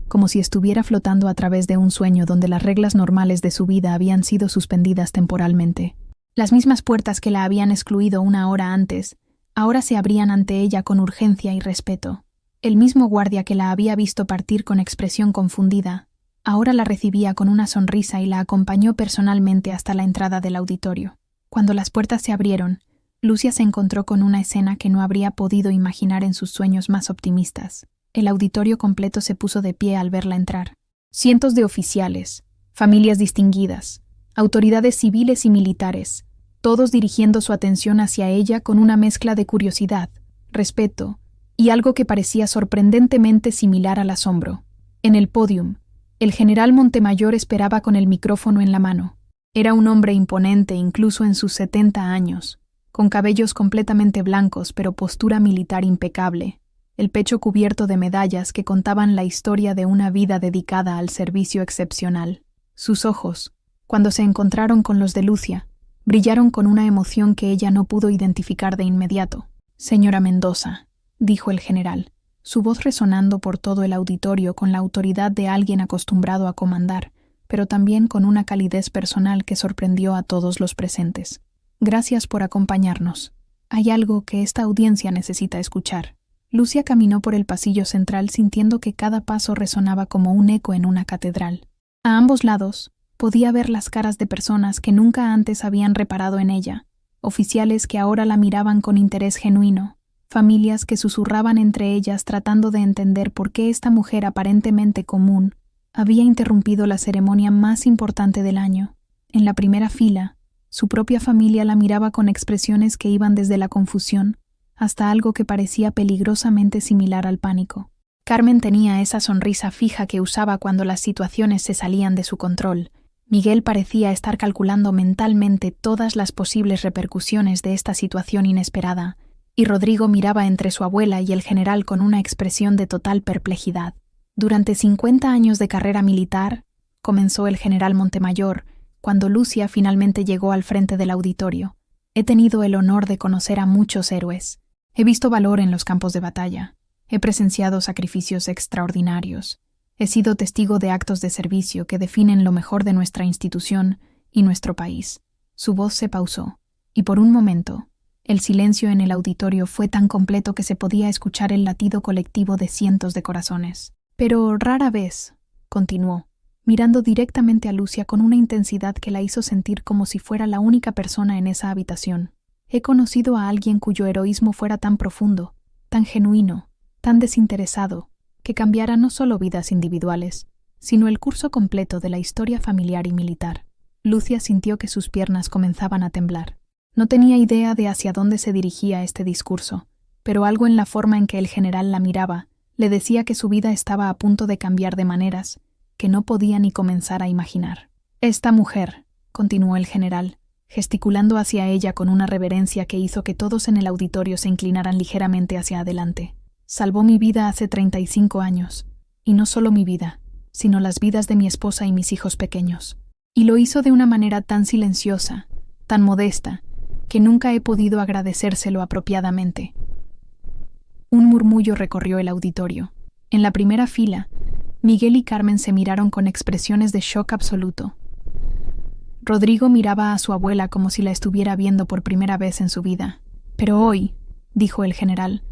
como si estuviera flotando a través de un sueño donde las reglas normales de su vida habían sido suspendidas temporalmente. Las mismas puertas que la habían excluido una hora antes, ahora se abrían ante ella con urgencia y respeto. El mismo guardia que la había visto partir con expresión confundida, ahora la recibía con una sonrisa y la acompañó personalmente hasta la entrada del auditorio. Cuando las puertas se abrieron, Lucia se encontró con una escena que no habría podido imaginar en sus sueños más optimistas. El auditorio completo se puso de pie al verla entrar. Cientos de oficiales, familias distinguidas, autoridades civiles y militares, todos dirigiendo su atención hacia ella con una mezcla de curiosidad, respeto y algo que parecía sorprendentemente similar al asombro. En el pódium, el general Montemayor esperaba con el micrófono en la mano. Era un hombre imponente incluso en sus 70 años, con cabellos completamente blancos pero postura militar impecable, el pecho cubierto de medallas que contaban la historia de una vida dedicada al servicio excepcional. Sus ojos, cuando se encontraron con los de Lucia, brillaron con una emoción que ella no pudo identificar de inmediato. «Señora Mendoza», dijo el general, su voz resonando por todo el auditorio con la autoridad de alguien acostumbrado a comandar, pero también con una calidez personal que sorprendió a todos los presentes. «Gracias por acompañarnos. Hay algo que esta audiencia necesita escuchar». Lucia caminó por el pasillo central sintiendo que cada paso resonaba como un eco en una catedral. A ambos lados, podía ver las caras de personas que nunca antes habían reparado en ella, oficiales que ahora la miraban con interés genuino, familias que susurraban entre ellas tratando de entender por qué esta mujer aparentemente común había interrumpido la ceremonia más importante del año. En la primera fila, su propia familia la miraba con expresiones que iban desde la confusión hasta algo que parecía peligrosamente similar al pánico. Carmen tenía esa sonrisa fija que usaba cuando las situaciones se salían de su control. Miguel parecía estar calculando mentalmente todas las posibles repercusiones de esta situación inesperada, y Rodrigo miraba entre su abuela y el general con una expresión de total perplejidad. Durante 50 años de carrera militar, comenzó el general Montemayor, cuando Lucia finalmente llegó al frente del auditorio. He tenido el honor de conocer a muchos héroes. He visto valor en los campos de batalla. He presenciado sacrificios extraordinarios. He sido testigo de actos de servicio que definen lo mejor de nuestra institución y nuestro país. Su voz se pausó, y por un momento, el silencio en el auditorio fue tan completo que se podía escuchar el latido colectivo de cientos de corazones. Pero rara vez, continuó, mirando directamente a Lucia con una intensidad que la hizo sentir como si fuera la única persona en esa habitación. He conocido a alguien cuyo heroísmo fuera tan profundo, tan genuino, tan desinteresado, que cambiara no solo vidas individuales, sino el curso completo de la historia familiar y militar. Lucia sintió que sus piernas comenzaban a temblar. No tenía idea de hacia dónde se dirigía este discurso, pero algo en la forma en que el general la miraba le decía que su vida estaba a punto de cambiar de maneras que no podía ni comenzar a imaginar. «Esta mujer», continuó el general, gesticulando hacia ella con una reverencia que hizo que todos en el auditorio se inclinaran ligeramente hacia adelante, «salvó mi vida hace 35 años, y no solo mi vida, sino las vidas de mi esposa y mis hijos pequeños. Y lo hizo de una manera tan silenciosa, tan modesta, que nunca he podido agradecérselo apropiadamente». Un murmullo recorrió el auditorio. En la primera fila, Miguel y Carmen se miraron con expresiones de shock absoluto. Rodrigo miraba a su abuela como si la estuviera viendo por primera vez en su vida. «Pero hoy», dijo el general,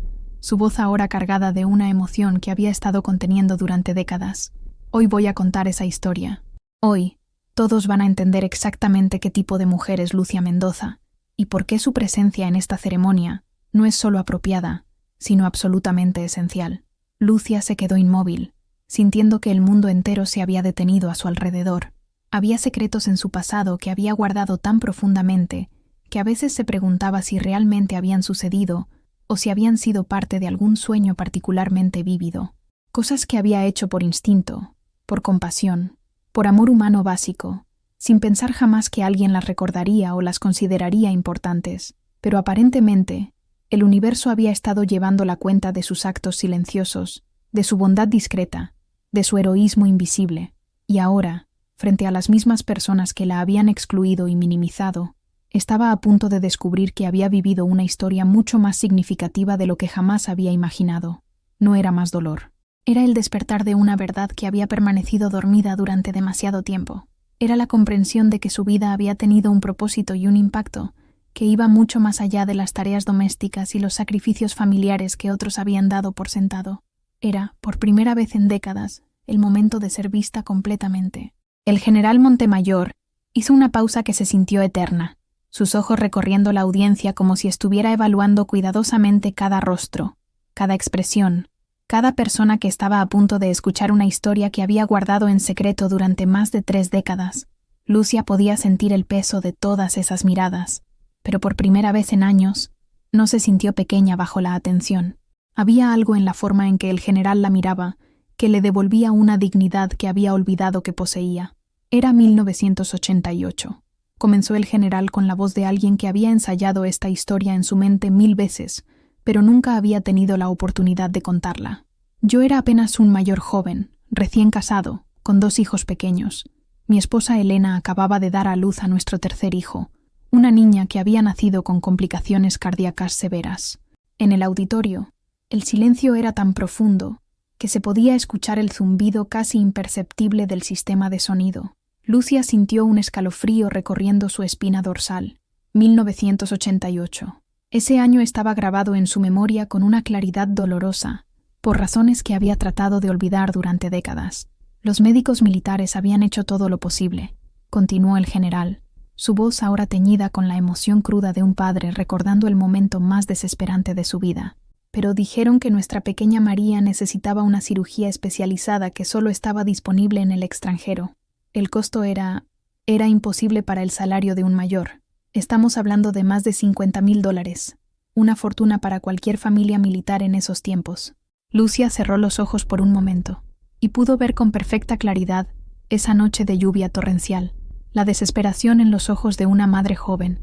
su voz ahora cargada de una emoción que había estado conteniendo durante décadas, «hoy voy a contar esa historia. Hoy, todos van a entender exactamente qué tipo de mujer es Lucia Mendoza y por qué su presencia en esta ceremonia no es solo apropiada, sino absolutamente esencial». Lucia se quedó inmóvil, sintiendo que el mundo entero se había detenido a su alrededor. Había secretos en su pasado que había guardado tan profundamente que a veces se preguntaba si realmente habían sucedido o si habían sido parte de algún sueño particularmente vívido. Cosas que había hecho por instinto, por compasión, por amor humano básico, sin pensar jamás que alguien las recordaría o las consideraría importantes, pero aparentemente el universo había estado llevando la cuenta de sus actos silenciosos, de su bondad discreta, de su heroísmo invisible, y ahora, frente a las mismas personas que la habían excluido y minimizado, estaba a punto de descubrir que había vivido una historia mucho más significativa de lo que jamás había imaginado. No era más dolor. Era el despertar de una verdad que había permanecido dormida durante demasiado tiempo. Era la comprensión de que su vida había tenido un propósito y un impacto que iba mucho más allá de las tareas domésticas y los sacrificios familiares que otros habían dado por sentado. Era, por primera vez en décadas, el momento de ser vista completamente. El general Montemayor hizo una pausa que se sintió eterna, sus ojos recorriendo la audiencia como si estuviera evaluando cuidadosamente cada rostro, cada expresión, cada persona que estaba a punto de escuchar una historia que había guardado en secreto durante más de 3 décadas. Lucia podía sentir el peso de todas esas miradas, pero por primera vez en años, no se sintió pequeña bajo la atención. Había algo en la forma en que el general la miraba que le devolvía una dignidad que había olvidado que poseía. Era 1988. Comenzó el general con la voz de alguien que había ensayado esta historia en su mente 1000 veces, pero nunca había tenido la oportunidad de contarla. Yo era apenas un mayor joven, recién casado, con 2 hijos pequeños. Mi esposa Elena acababa de dar a luz a nuestro tercer hijo, una niña que había nacido con complicaciones cardíacas severas. En el auditorio, el silencio era tan profundo que se podía escuchar el zumbido casi imperceptible del sistema de sonido. Lucia sintió un escalofrío recorriendo su espina dorsal. 1988. Ese año estaba grabado en su memoria con una claridad dolorosa, por razones que había tratado de olvidar durante décadas. Los médicos militares habían hecho todo lo posible, continuó el general, su voz ahora teñida con la emoción cruda de un padre recordando el momento más desesperante de su vida. Pero dijeron que nuestra pequeña María necesitaba una cirugía especializada que solo estaba disponible en el extranjero. El costo era imposible para el salario de un mayor. Estamos hablando de más de $50,000, una fortuna para cualquier familia militar en esos tiempos. Lucia cerró los ojos por un momento y pudo ver con perfecta claridad esa noche de lluvia torrencial, la desesperación en los ojos de una madre joven,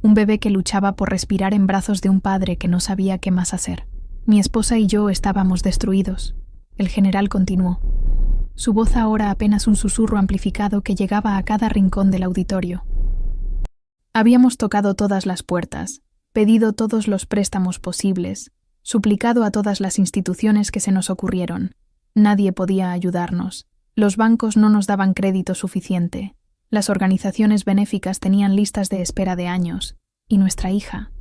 un bebé que luchaba por respirar en brazos de un padre que no sabía qué más hacer. Mi esposa y yo estábamos destruidos. El general continuó, su voz ahora apenas un susurro amplificado que llegaba a cada rincón del auditorio. Habíamos tocado todas las puertas, pedido todos los préstamos posibles, suplicado a todas las instituciones que se nos ocurrieron. Nadie podía ayudarnos. Los bancos no nos daban crédito suficiente. Las organizaciones benéficas tenían listas de espera de años. Y nuestra hija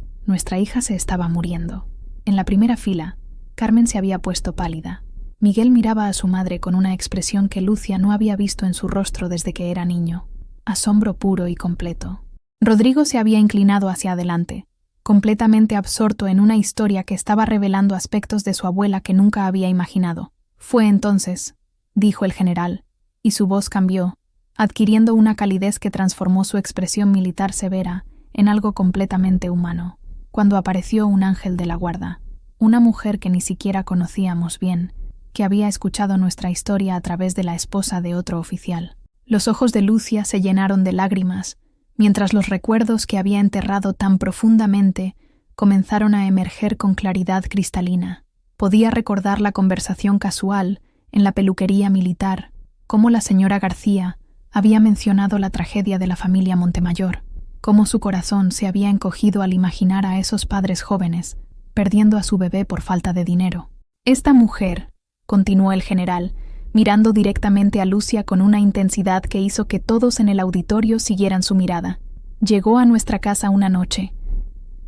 se estaba muriendo. En la primera fila, Carmen se había puesto pálida. Miguel miraba a su madre con una expresión que Lucia no había visto en su rostro desde que era niño. Asombro puro y completo. Rodrigo se había inclinado hacia adelante, completamente absorto en una historia que estaba revelando aspectos de su abuela que nunca había imaginado. Fue entonces, dijo el general, y su voz cambió, adquiriendo una calidez que transformó su expresión militar severa en algo completamente humano, cuando apareció un ángel de la guarda, una mujer que ni siquiera conocíamos bien, que había escuchado nuestra historia a través de la esposa de otro oficial. Los ojos de Lucia se llenaron de lágrimas, mientras los recuerdos que había enterrado tan profundamente comenzaron a emerger con claridad cristalina. Podía recordar la conversación casual en la peluquería militar, cómo la señora García había mencionado la tragedia de la familia Montemayor, cómo su corazón se había encogido al imaginar a esos padres jóvenes perdiendo a su bebé por falta de dinero. Esta mujer, continuó el general, mirando directamente a Lucia con una intensidad que hizo que todos en el auditorio siguieran su mirada. Llegó a nuestra casa una noche.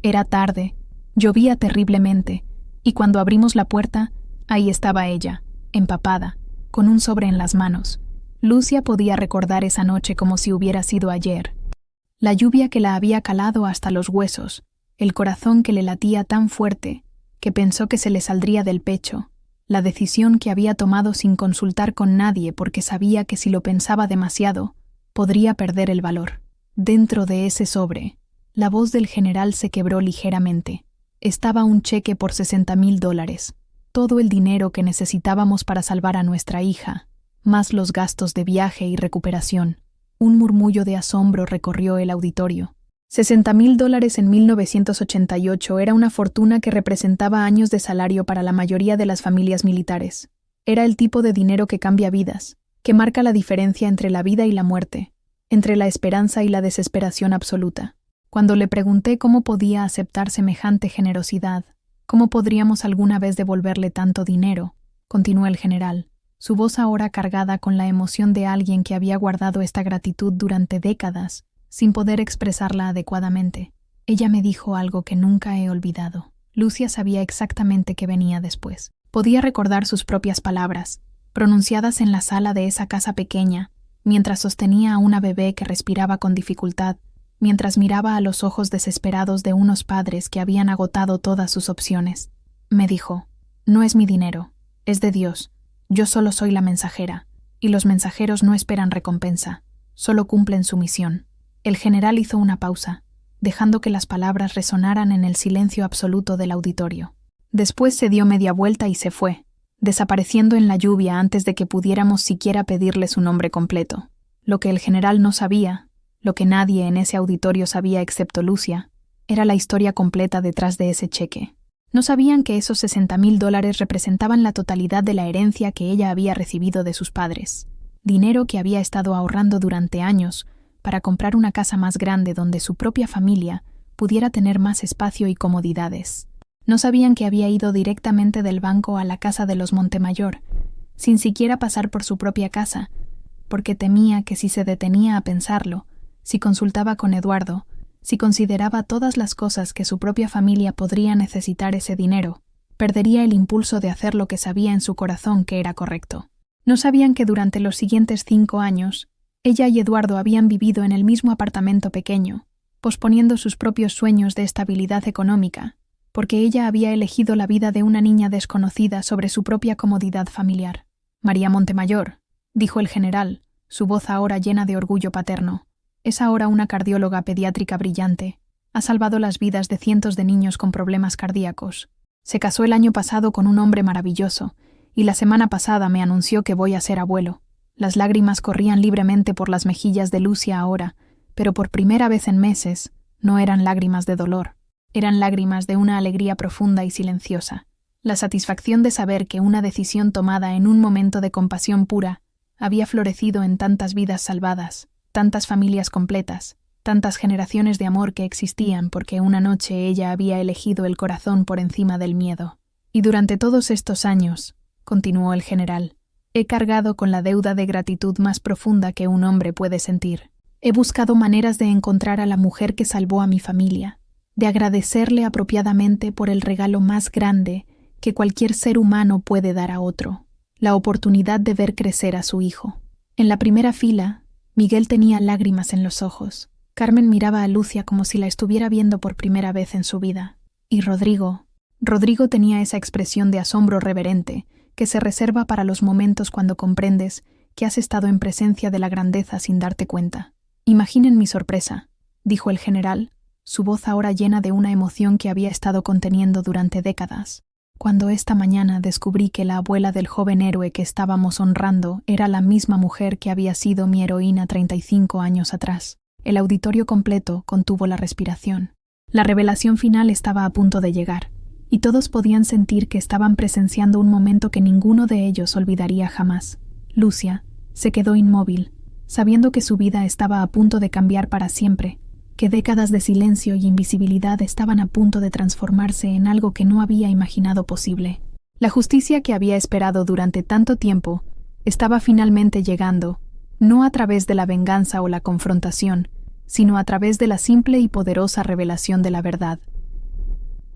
Era tarde, llovía terriblemente, y cuando abrimos la puerta, ahí estaba ella, empapada, con un sobre en las manos. Lucia podía recordar esa noche como si hubiera sido ayer. La lluvia que la había calado hasta los huesos, el corazón que le latía tan fuerte que pensó que se le saldría del pecho, la decisión que había tomado sin consultar con nadie porque sabía que si lo pensaba demasiado, podría perder el valor. Dentro de ese sobre, la voz del general se quebró ligeramente. Estaba un cheque por $60,000, todo el dinero que necesitábamos para salvar a nuestra hija, más los gastos de viaje y recuperación. Un murmullo de asombro recorrió el auditorio. $60,000 en 1988 era una fortuna que representaba años de salario para la mayoría de las familias militares. Era el tipo de dinero que cambia vidas, que marca la diferencia entre la vida y la muerte, entre la esperanza y la desesperación absoluta. Cuando le pregunté cómo podía aceptar semejante generosidad, cómo podríamos alguna vez devolverle tanto dinero, continuó el general, su voz ahora cargada con la emoción de alguien que había guardado esta gratitud durante décadas, sin poder expresarla adecuadamente. Ella me dijo algo que nunca he olvidado. Lucia sabía exactamente qué venía después. Podía recordar sus propias palabras, pronunciadas en la sala de esa casa pequeña, mientras sostenía a una bebé que respiraba con dificultad, mientras miraba a los ojos desesperados de unos padres que habían agotado todas sus opciones. Me dijo: «No es mi dinero, es de Dios. Yo solo soy la mensajera, y los mensajeros no esperan recompensa, solo cumplen su misión». El general hizo una pausa, dejando que las palabras resonaran en el silencio absoluto del auditorio. Después se dio media vuelta y se fue, desapareciendo en la lluvia antes de que pudiéramos siquiera pedirle su nombre completo. Lo que el general no sabía, lo que nadie en ese auditorio sabía excepto Lucia, era la historia completa detrás de ese cheque. No sabían que esos $60,000 representaban la totalidad de la herencia que ella había recibido de sus padres, dinero que había estado ahorrando durante años para comprar una casa más grande donde su propia familia pudiera tener más espacio y comodidades. No sabían que había ido directamente del banco a la casa de los Montemayor, sin siquiera pasar por su propia casa, porque temía que si se detenía a pensarlo, si consultaba con Eduardo, si consideraba todas las cosas que su propia familia podría necesitar ese dinero, perdería el impulso de hacer lo que sabía en su corazón que era correcto. No sabían que durante los siguientes 5 años, ella y Eduardo habían vivido en el mismo apartamento pequeño, posponiendo sus propios sueños de estabilidad económica, porque ella había elegido la vida de una niña desconocida sobre su propia comodidad familiar. «María Montemayor», dijo el general, su voz ahora llena de orgullo paterno, «es ahora una cardióloga pediátrica brillante. Ha salvado las vidas de cientos de niños con problemas cardíacos. Se casó el año pasado con un hombre maravilloso, y la semana pasada me anunció que voy a ser abuelo». Las lágrimas corrían libremente por las mejillas de Lucia ahora, pero por primera vez en meses no eran lágrimas de dolor. Eran lágrimas de una alegría profunda y silenciosa. La satisfacción de saber que una decisión tomada en un momento de compasión pura había florecido en tantas vidas salvadas, tantas familias completas, tantas generaciones de amor que existían porque una noche ella había elegido el corazón por encima del miedo. «Y durante todos estos años», continuó el general, «he cargado con la deuda de gratitud más profunda que un hombre puede sentir. He buscado maneras de encontrar a la mujer que salvó a mi familia, de agradecerle apropiadamente por el regalo más grande que cualquier ser humano puede dar a otro, la oportunidad de ver crecer a su hijo». En la primera fila, Miguel tenía lágrimas en los ojos. Carmen miraba a Lucia como si la estuviera viendo por primera vez en su vida. Y Rodrigo tenía esa expresión de asombro reverente que se reserva para los momentos cuando comprendes que has estado en presencia de la grandeza sin darte cuenta. «Imaginen mi sorpresa», dijo el general, su voz ahora llena de una emoción que había estado conteniendo durante décadas, cuando esta mañana descubrí que la abuela del joven héroe que estábamos honrando era la misma mujer que había sido mi heroína 35 años atrás. El auditorio completo contuvo la respiración. La revelación final estaba a punto de llegar, y todos podían sentir que estaban presenciando un momento que ninguno de ellos olvidaría jamás. Lucia se quedó inmóvil, sabiendo que su vida estaba a punto de cambiar para siempre, que décadas de silencio y invisibilidad estaban a punto de transformarse en algo que no había imaginado posible. La justicia que había esperado durante tanto tiempo estaba finalmente llegando, no a través de la venganza o la confrontación, sino a través de la simple y poderosa revelación de la verdad.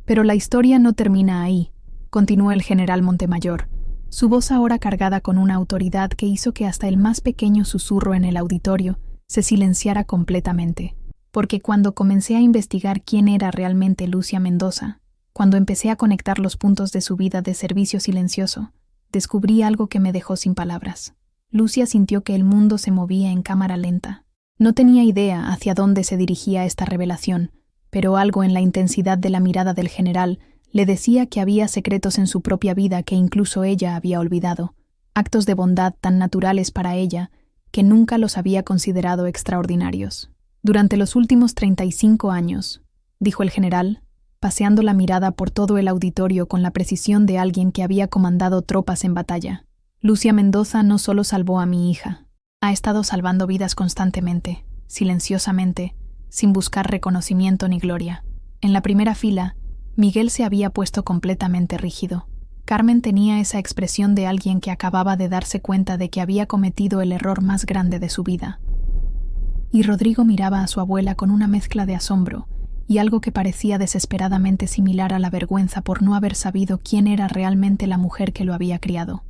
«Pero la historia no termina ahí», continuó el general Montemayor, su voz ahora cargada con una autoridad que hizo que hasta el más pequeño susurro en el auditorio se silenciara completamente. Porque cuando comencé a investigar quién era realmente Lucia Mendoza, cuando empecé a conectar los puntos de su vida de servicio silencioso, descubrí algo que me dejó sin palabras. Lucia sintió que el mundo se movía en cámara lenta. No tenía idea hacia dónde se dirigía esta revelación, pero algo en la intensidad de la mirada del general le decía que había secretos en su propia vida que incluso ella había olvidado, actos de bondad tan naturales para ella que nunca los había considerado extraordinarios. «Durante los últimos 35 años», dijo el general, paseando la mirada por todo el auditorio con la precisión de alguien que había comandado tropas en batalla, «Lucia Mendoza no solo salvó a mi hija, ha estado salvando vidas constantemente, silenciosamente, sin buscar reconocimiento ni gloria». En la primera fila, Miguel se había puesto completamente rígido. Carmen tenía esa expresión de alguien que acababa de darse cuenta de que había cometido el error más grande de su vida. Y Rodrigo miraba a su abuela con una mezcla de asombro y algo que parecía desesperadamente similar a la vergüenza por no haber sabido quién era realmente la mujer que lo había criado.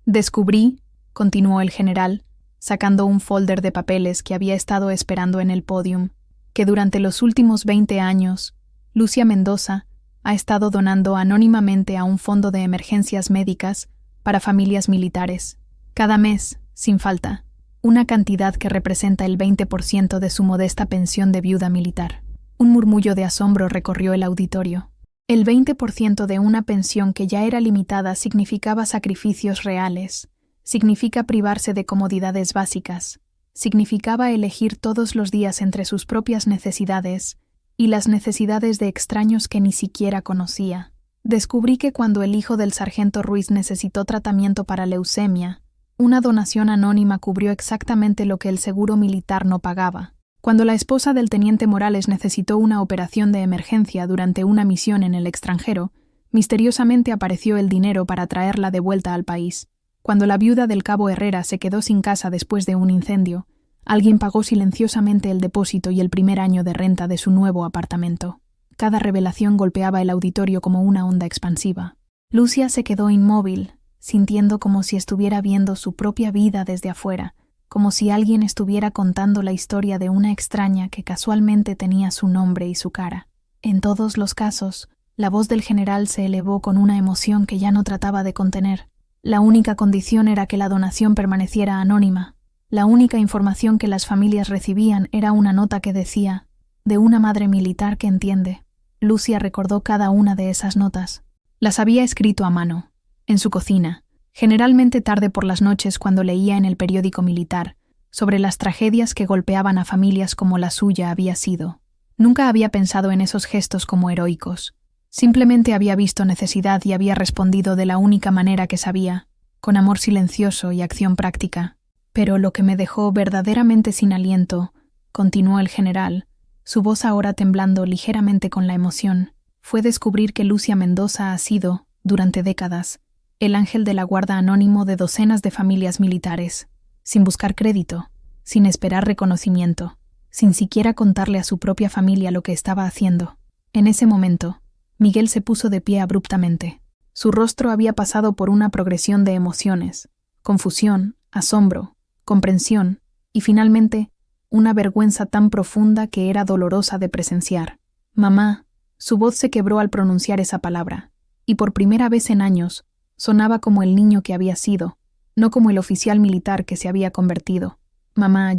Descubrí, continuó el general, sacando un folder de papeles que había estado esperando en el podium, que durante los últimos 20 años, Lucia Mendoza ha estado donando anónimamente a un fondo de emergencias médicas para familias militares, cada mes, sin falta, una cantidad que representa el 20% de su modesta pensión de viuda militar. Un murmullo de asombro recorrió el auditorio. El 20% de una pensión que ya era limitada significaba sacrificios reales, significa privarse de comodidades básicas, significaba elegir todos los días entre sus propias necesidades y las necesidades de extraños que ni siquiera conocía. Descubrí que cuando el hijo del sargento Ruiz necesitó tratamiento para leucemia, una donación anónima cubrió exactamente lo que el seguro militar no pagaba. Cuando la esposa del teniente Morales necesitó una operación de emergencia durante una misión en el extranjero, misteriosamente apareció el dinero para traerla de vuelta al país. Cuando la viuda del cabo Herrera se quedó sin casa después de un incendio, alguien pagó silenciosamente el depósito y el primer año de renta de su nuevo apartamento. Cada revelación golpeaba el auditorio como una onda expansiva. Lucia se quedó inmóvil, sintiendo como si estuviera viendo su propia vida desde afuera, como si alguien estuviera contando la historia de una extraña que casualmente tenía su nombre y su cara. En todos los casos, la voz del general se elevó con una emoción que ya no trataba de contener. La única condición era que la donación permaneciera anónima. La única información que las familias recibían era una nota que decía, de una madre militar que entiende. Lucia recordó cada una de esas notas. Las había escrito a mano, en su cocina, generalmente tarde por las noches cuando leía en el periódico militar, sobre las tragedias que golpeaban a familias como la suya había sido. Nunca había pensado en esos gestos como heroicos. Simplemente había visto necesidad y había respondido de la única manera que sabía, con amor silencioso y acción práctica. Pero lo que me dejó verdaderamente sin aliento, continuó el general, su voz ahora temblando ligeramente con la emoción, fue descubrir que Lucia Mendoza ha sido, durante décadas, el ángel de la guarda anónimo de docenas de familias militares, sin buscar crédito, sin esperar reconocimiento, sin siquiera contarle a su propia familia lo que estaba haciendo. En ese momento, Miguel se puso de pie abruptamente. Su rostro había pasado por una progresión de emociones, confusión, asombro, comprensión y, finalmente, una vergüenza tan profunda que era dolorosa de presenciar. «Mamá», su voz se quebró al pronunciar esa palabra, y por primera vez en años, sonaba como el niño que había sido, no como el oficial militar que se había convertido. «Mamá,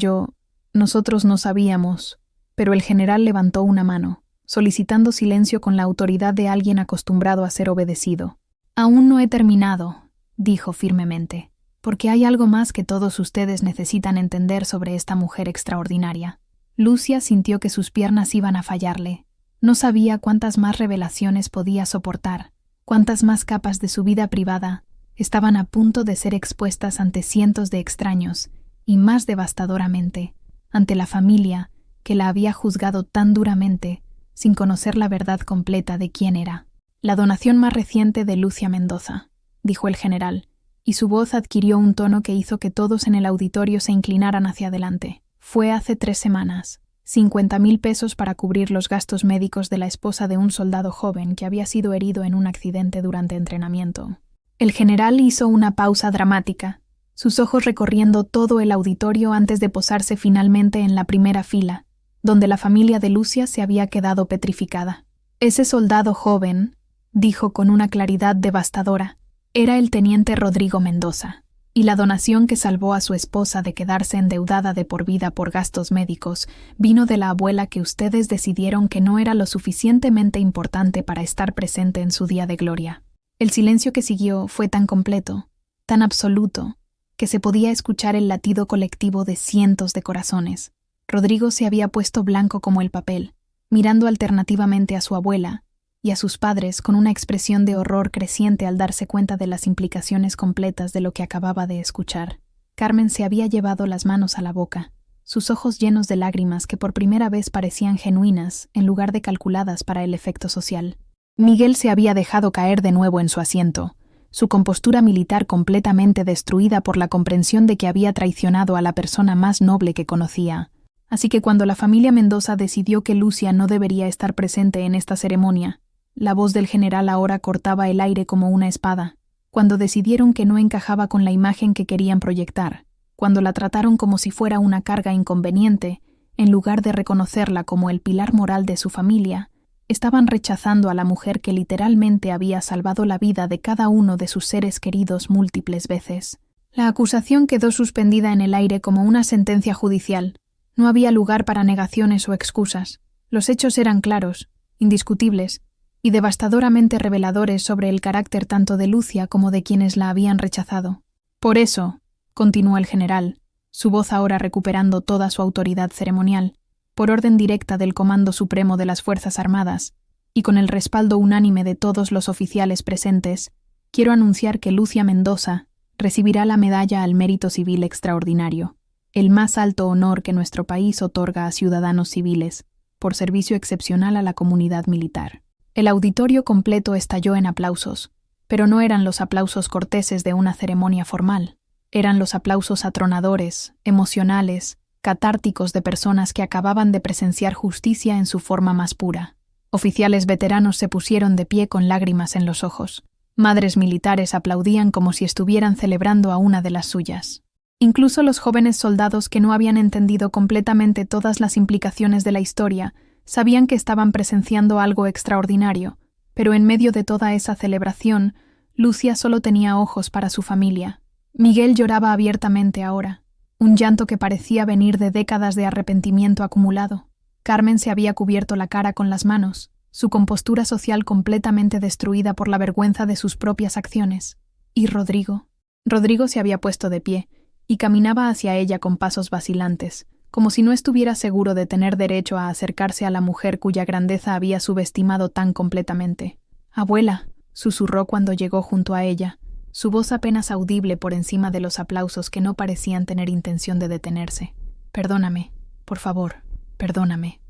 nosotros no sabíamos», pero el general levantó una mano, solicitando silencio con la autoridad de alguien acostumbrado a ser obedecido. «Aún no he terminado», dijo firmemente, «porque hay algo más que todos ustedes necesitan entender sobre esta mujer extraordinaria». Lucia sintió que sus piernas iban a fallarle. No sabía cuántas más revelaciones podía soportar, cuántas más capas de su vida privada estaban a punto de ser expuestas ante cientos de extraños, y más devastadoramente, ante la familia que la había juzgado tan duramente, sin conocer la verdad completa de quién era. «La donación más reciente de Lucia Mendoza», dijo el general, y su voz adquirió un tono que hizo que todos en el auditorio se inclinaran hacia adelante. «Fue hace 3 semanas. 50,000 pesos para cubrir los gastos médicos de la esposa de un soldado joven que había sido herido en un accidente durante entrenamiento». El general hizo una pausa dramática, sus ojos recorriendo todo el auditorio antes de posarse finalmente en la primera fila, donde la familia de Lucia se había quedado petrificada. «Ese soldado joven», dijo con una claridad devastadora, «era el teniente Rodrigo Mendoza, y la donación que salvó a su esposa de quedarse endeudada de por vida por gastos médicos vino de la abuela que ustedes decidieron que no era lo suficientemente importante para estar presente en su día de gloria». El silencio que siguió fue tan completo, tan absoluto, que se podía escuchar el latido colectivo de cientos de corazones. Rodrigo se había puesto blanco como el papel, mirando alternativamente a su abuela y a sus padres con una expresión de horror creciente al darse cuenta de las implicaciones completas de lo que acababa de escuchar. Carmen se había llevado las manos a la boca, sus ojos llenos de lágrimas que por primera vez parecían genuinas en lugar de calculadas para el efecto social. Miguel se había dejado caer de nuevo en su asiento, su compostura militar completamente destruida por la comprensión de que había traicionado a la persona más noble que conocía. Así que cuando la familia Mendoza decidió que Lucia no debería estar presente en esta ceremonia, la voz del general ahora cortaba el aire como una espada. Cuando decidieron que no encajaba con la imagen que querían proyectar, cuando la trataron como si fuera una carga inconveniente, en lugar de reconocerla como el pilar moral de su familia, estaban rechazando a la mujer que literalmente había salvado la vida de cada uno de sus seres queridos múltiples veces. La acusación quedó suspendida en el aire como una sentencia judicial. No había lugar para negaciones o excusas. Los hechos eran claros, indiscutibles, y devastadoramente reveladores sobre el carácter tanto de Lucia como de quienes la habían rechazado. Por eso, continuó el general, su voz ahora recuperando toda su autoridad ceremonial, por orden directa del Comando Supremo de las Fuerzas Armadas, y con el respaldo unánime de todos los oficiales presentes, quiero anunciar que Lucia Mendoza recibirá la Medalla al Mérito Civil Extraordinario, el más alto honor que nuestro país otorga a ciudadanos civiles, por servicio excepcional a la comunidad militar. El auditorio completo estalló en aplausos, pero no eran los aplausos corteses de una ceremonia formal. Eran los aplausos atronadores, emocionales, catárticos de personas que acababan de presenciar justicia en su forma más pura. Oficiales veteranos se pusieron de pie con lágrimas en los ojos. Madres militares aplaudían como si estuvieran celebrando a una de las suyas. Incluso los jóvenes soldados que no habían entendido completamente todas las implicaciones de la historia sabían que estaban presenciando algo extraordinario, pero en medio de toda esa celebración, Lucia solo tenía ojos para su familia. Miguel lloraba abiertamente ahora, un llanto que parecía venir de décadas de arrepentimiento acumulado. Carmen se había cubierto la cara con las manos, su compostura social completamente destruida por la vergüenza de sus propias acciones. ¿Y Rodrigo? Rodrigo se había puesto de pie y caminaba hacia ella con pasos vacilantes, como si no estuviera seguro de tener derecho a acercarse a la mujer cuya grandeza había subestimado tan completamente. «Abuela», susurró cuando llegó junto a ella, su voz apenas audible por encima de los aplausos que no parecían tener intención de detenerse. «Perdóname, por favor, perdóname».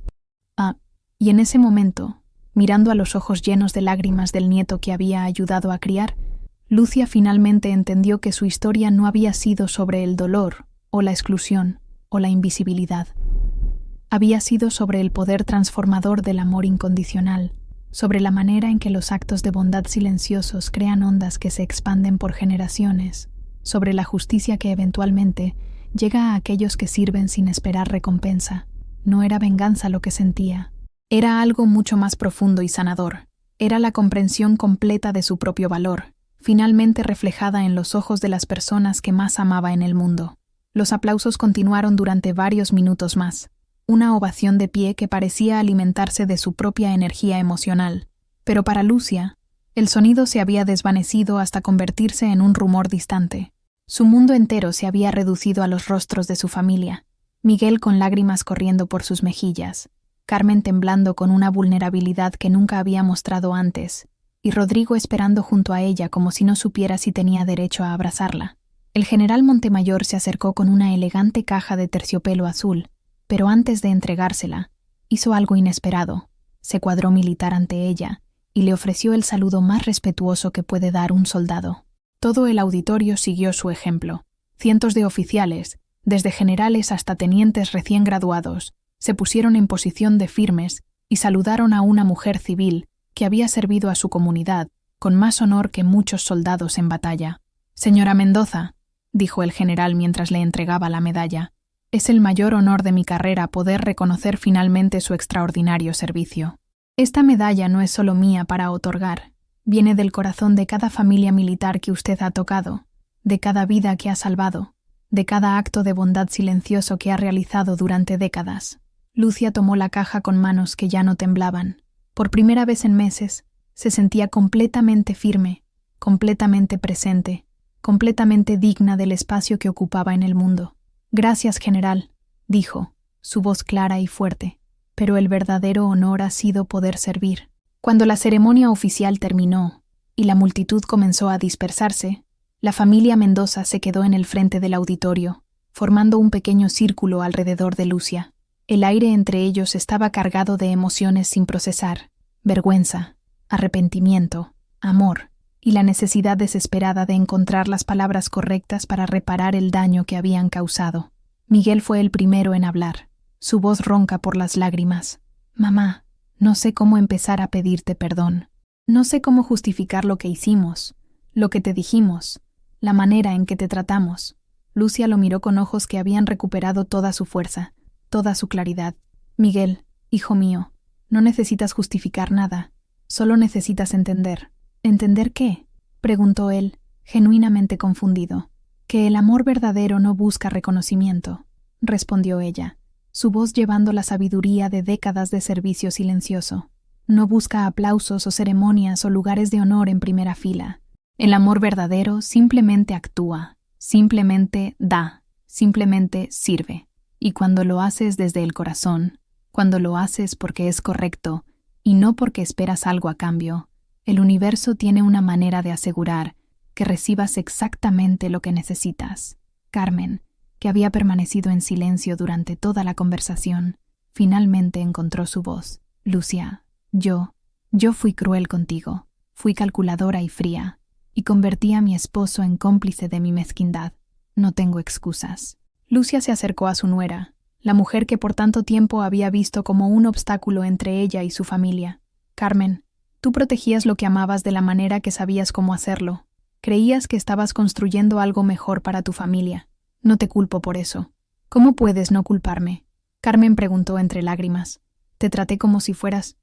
Y en ese momento, mirando a los ojos llenos de lágrimas del nieto que había ayudado a criar, Lucia finalmente entendió que su historia no había sido sobre el dolor o la exclusión o la invisibilidad. Había sido sobre el poder transformador del amor incondicional, sobre la manera en que los actos de bondad silenciosos crean ondas que se expanden por generaciones, sobre la justicia que eventualmente llega a aquellos que sirven sin esperar recompensa. No era venganza lo que sentía. Era algo mucho más profundo y sanador. Era la comprensión completa de su propio valor, finalmente reflejada en los ojos de las personas que más amaba en el mundo. Los aplausos continuaron durante varios minutos más, una ovación de pie que parecía alimentarse de su propia energía emocional. Pero para Lucia, el sonido se había desvanecido hasta convertirse en un rumor distante. Su mundo entero se había reducido a los rostros de su familia, Miguel con lágrimas corriendo por sus mejillas, Carmen temblando con una vulnerabilidad que nunca había mostrado antes, y Rodrigo esperando junto a ella como si no supiera si tenía derecho a abrazarla. El general Montemayor se acercó con una elegante caja de terciopelo azul, pero antes de entregársela, hizo algo inesperado. Se cuadró militar ante ella y le ofreció el saludo más respetuoso que puede dar un soldado. Todo el auditorio siguió su ejemplo. Cientos de oficiales, desde generales hasta tenientes recién graduados, se pusieron en posición de firmes y saludaron a una mujer civil que había servido a su comunidad con más honor que muchos soldados en batalla. «Señora Mendoza», dijo el general mientras le entregaba la medalla, «es el mayor honor de mi carrera poder reconocer finalmente su extraordinario servicio. Esta medalla no es solo mía para otorgar, viene del corazón de cada familia militar que usted ha tocado, de cada vida que ha salvado, de cada acto de bondad silencioso que ha realizado durante décadas». Lucia tomó la caja con manos que ya no temblaban. Por primera vez en meses, se sentía completamente firme, completamente presente, completamente digna del espacio que ocupaba en el mundo. «Gracias, general», dijo, su voz clara y fuerte, «pero el verdadero honor ha sido poder servir». Cuando la ceremonia oficial terminó y la multitud comenzó a dispersarse, la familia Mendoza se quedó en el frente del auditorio, formando un pequeño círculo alrededor de Lucia. El aire entre ellos estaba cargado de emociones sin procesar, vergüenza, arrepentimiento, amor y la necesidad desesperada de encontrar las palabras correctas para reparar el daño que habían causado. Miguel fue el primero en hablar. su voz ronca por las lágrimas. Mamá, no sé cómo empezar a pedirte perdón. No sé cómo justificar lo que hicimos, lo que te dijimos, la manera en que te tratamos. Lucia lo miró con ojos que habían recuperado toda su fuerza, toda su claridad. Miguel, hijo mío, no necesitas justificar nada, solo necesitas entender. ¿Entender qué?, preguntó él, genuinamente confundido. Que el amor verdadero no busca reconocimiento, respondió ella, su voz llevando la sabiduría de décadas de servicio silencioso. No busca aplausos o ceremonias o lugares de honor en primera fila. El amor verdadero simplemente actúa, simplemente da, simplemente sirve. Y cuando lo haces desde el corazón, cuando lo haces porque es correcto y no porque esperas algo a cambio, el universo tiene una manera de asegurar que recibas exactamente lo que necesitas. Carmen, que había permanecido en silencio durante toda la conversación, finalmente encontró su voz. Lucia, yo fui cruel contigo, fui calculadora y fría, y convertí a mi esposo en cómplice de mi mezquindad. No tengo excusas. Lucia se acercó a su nuera, la mujer que por tanto tiempo había visto como un obstáculo entre ella y su familia. Carmen, tú protegías lo que amabas de la manera que sabías cómo hacerlo. Creías que estabas construyendo algo mejor para tu familia. No te culpo por eso. ¿Cómo puedes no culparme?, Carmen preguntó entre lágrimas. Te traté como si fueras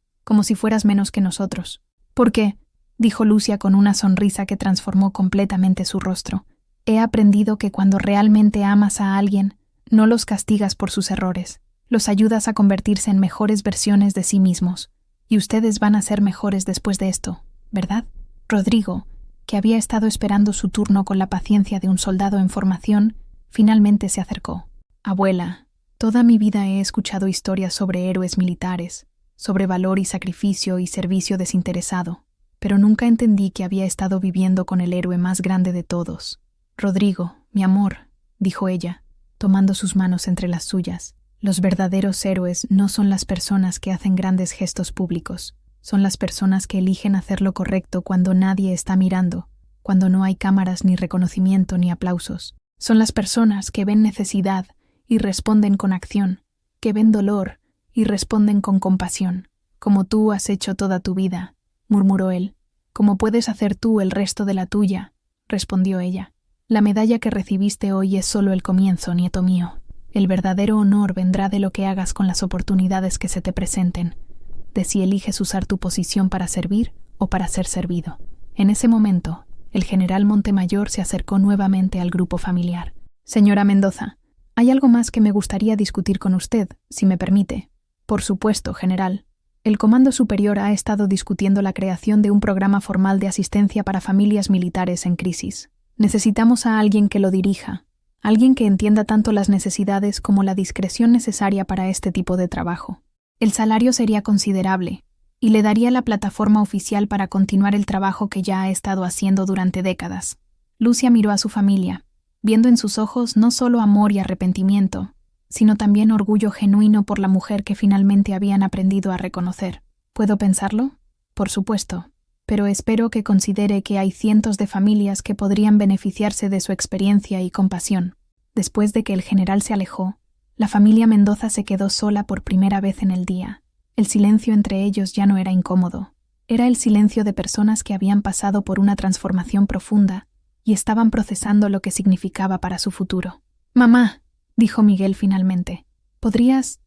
menos que nosotros. ¿Por qué?, dijo Lucia con una sonrisa que transformó completamente su rostro. He aprendido que cuando realmente amas a alguien, no los castigas por sus errores, los ayudas a convertirse en mejores versiones de sí mismos. Y ustedes van a ser mejores después de esto, ¿verdad? Rodrigo, que había estado esperando su turno con la paciencia de un soldado en formación, finalmente se acercó. Abuela, toda mi vida he escuchado historias sobre héroes militares, sobre valor y sacrificio y servicio desinteresado, pero nunca entendí que había estado viviendo con el héroe más grande de todos. Rodrigo, mi amor, dijo ella, tomando sus manos entre las suyas. Los verdaderos héroes no son las personas que hacen grandes gestos públicos, son las personas que eligen hacer lo correcto cuando nadie está mirando, cuando no hay cámaras ni reconocimiento ni aplausos. Son las personas que ven necesidad y responden con acción, que ven dolor y responden con compasión, como tú has hecho toda tu vida, murmuró él. Como puedes hacer tú el resto de la tuya, respondió ella. La medalla que recibiste hoy es solo el comienzo, nieto mío. El verdadero honor vendrá de lo que hagas con las oportunidades que se te presenten, de si eliges usar tu posición para servir o para ser servido. En ese momento, el general Montemayor se acercó nuevamente al grupo familiar. Señora Mendoza, hay algo más que me gustaría discutir con usted, si me permite. Por supuesto, general. El Comando Superior ha estado discutiendo la creación de un programa formal de asistencia para familias militares en crisis. Necesitamos a alguien que lo dirija, alguien que entienda tanto las necesidades como la discreción necesaria para este tipo de trabajo. El salario sería considerable y le daría la plataforma oficial para continuar el trabajo que ya ha estado haciendo durante décadas. Lucia miró a su familia, viendo en sus ojos no solo amor y arrepentimiento, sino también orgullo genuino por la mujer que finalmente habían aprendido a reconocer. ¿Puedo pensarlo? Por supuesto, pero espero que considere que hay cientos de familias que podrían beneficiarse de su experiencia y compasión. Después de que el general se alejó, la familia Mendoza se quedó sola por primera vez en el día. El silencio entre ellos ya no era incómodo. Era el silencio de personas que habían pasado por una transformación profunda y estaban procesando lo que significaba para su futuro. «Mamá», dijo Miguel finalmente, ¿podrías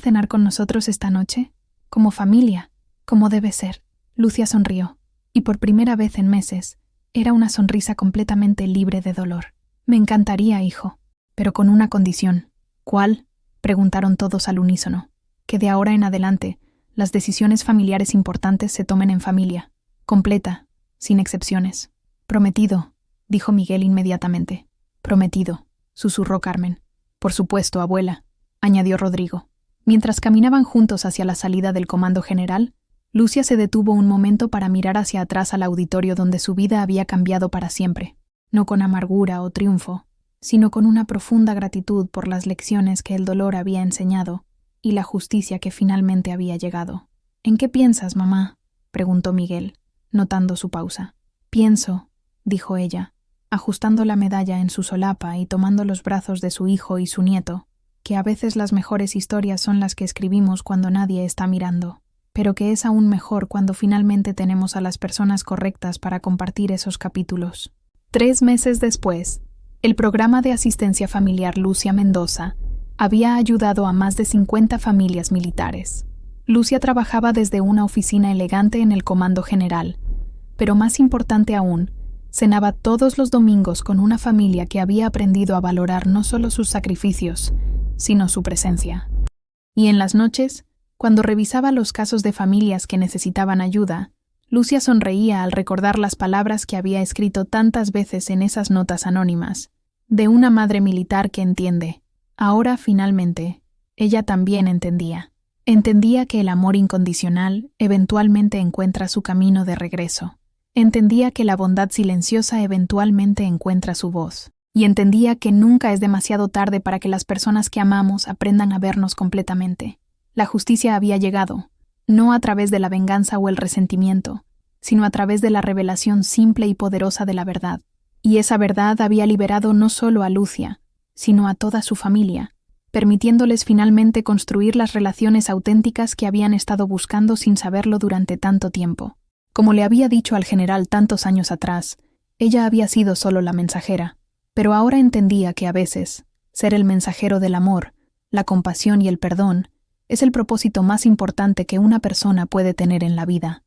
cenar con nosotros esta noche? Como familia, como debe ser. Lucia sonrió, y por primera vez en meses, era una sonrisa completamente libre de dolor. «Me encantaría, hijo, pero con una condición». «¿Cuál?», preguntaron todos al unísono. «Que de ahora en adelante, las decisiones familiares importantes se tomen en familia, completa, sin excepciones». «Prometido», dijo Miguel inmediatamente. «Prometido», susurró Carmen. «Por supuesto, abuela», añadió Rodrigo. Mientras caminaban juntos hacia la salida del comando general, Lucia se detuvo un momento para mirar hacia atrás al auditorio donde su vida había cambiado para siempre, no con amargura o triunfo, sino con una profunda gratitud por las lecciones que el dolor había enseñado y la justicia que finalmente había llegado. «¿En qué piensas, mamá?», preguntó Miguel, notando su pausa. «Pienso», dijo ella, ajustando la medalla en su solapa y tomando los brazos de su hijo y su nieto, que a veces las mejores historias son las que escribimos cuando nadie está mirando, pero que es aún mejor cuando finalmente tenemos a las personas correctas para compartir esos capítulos. 3 meses después, el programa de asistencia familiar Lucia Mendoza había ayudado a más de 50 familias militares. Lucia trabajaba desde una oficina elegante en el Comando General, pero más importante aún, cenaba todos los domingos con una familia que había aprendido a valorar no solo sus sacrificios, sino su presencia. Y en las noches, cuando revisaba los casos de familias que necesitaban ayuda, Lucia sonreía al recordar las palabras que había escrito tantas veces en esas notas anónimas, de una madre militar que entiende. Ahora, finalmente, ella también entendía. Entendía que el amor incondicional eventualmente encuentra su camino de regreso. Entendía que la bondad silenciosa eventualmente encuentra su voz. Y entendía que nunca es demasiado tarde para que las personas que amamos aprendan a vernos completamente. La justicia había llegado, no a través de la venganza o el resentimiento, sino a través de la revelación simple y poderosa de la verdad. Y esa verdad había liberado no solo a Lucia, sino a toda su familia, permitiéndoles finalmente construir las relaciones auténticas que habían estado buscando sin saberlo durante tanto tiempo. Como le había dicho al general tantos años atrás, ella había sido solo la mensajera, pero ahora entendía que a veces, ser el mensajero del amor, la compasión y el perdón, es el propósito más importante que una persona puede tener en la vida.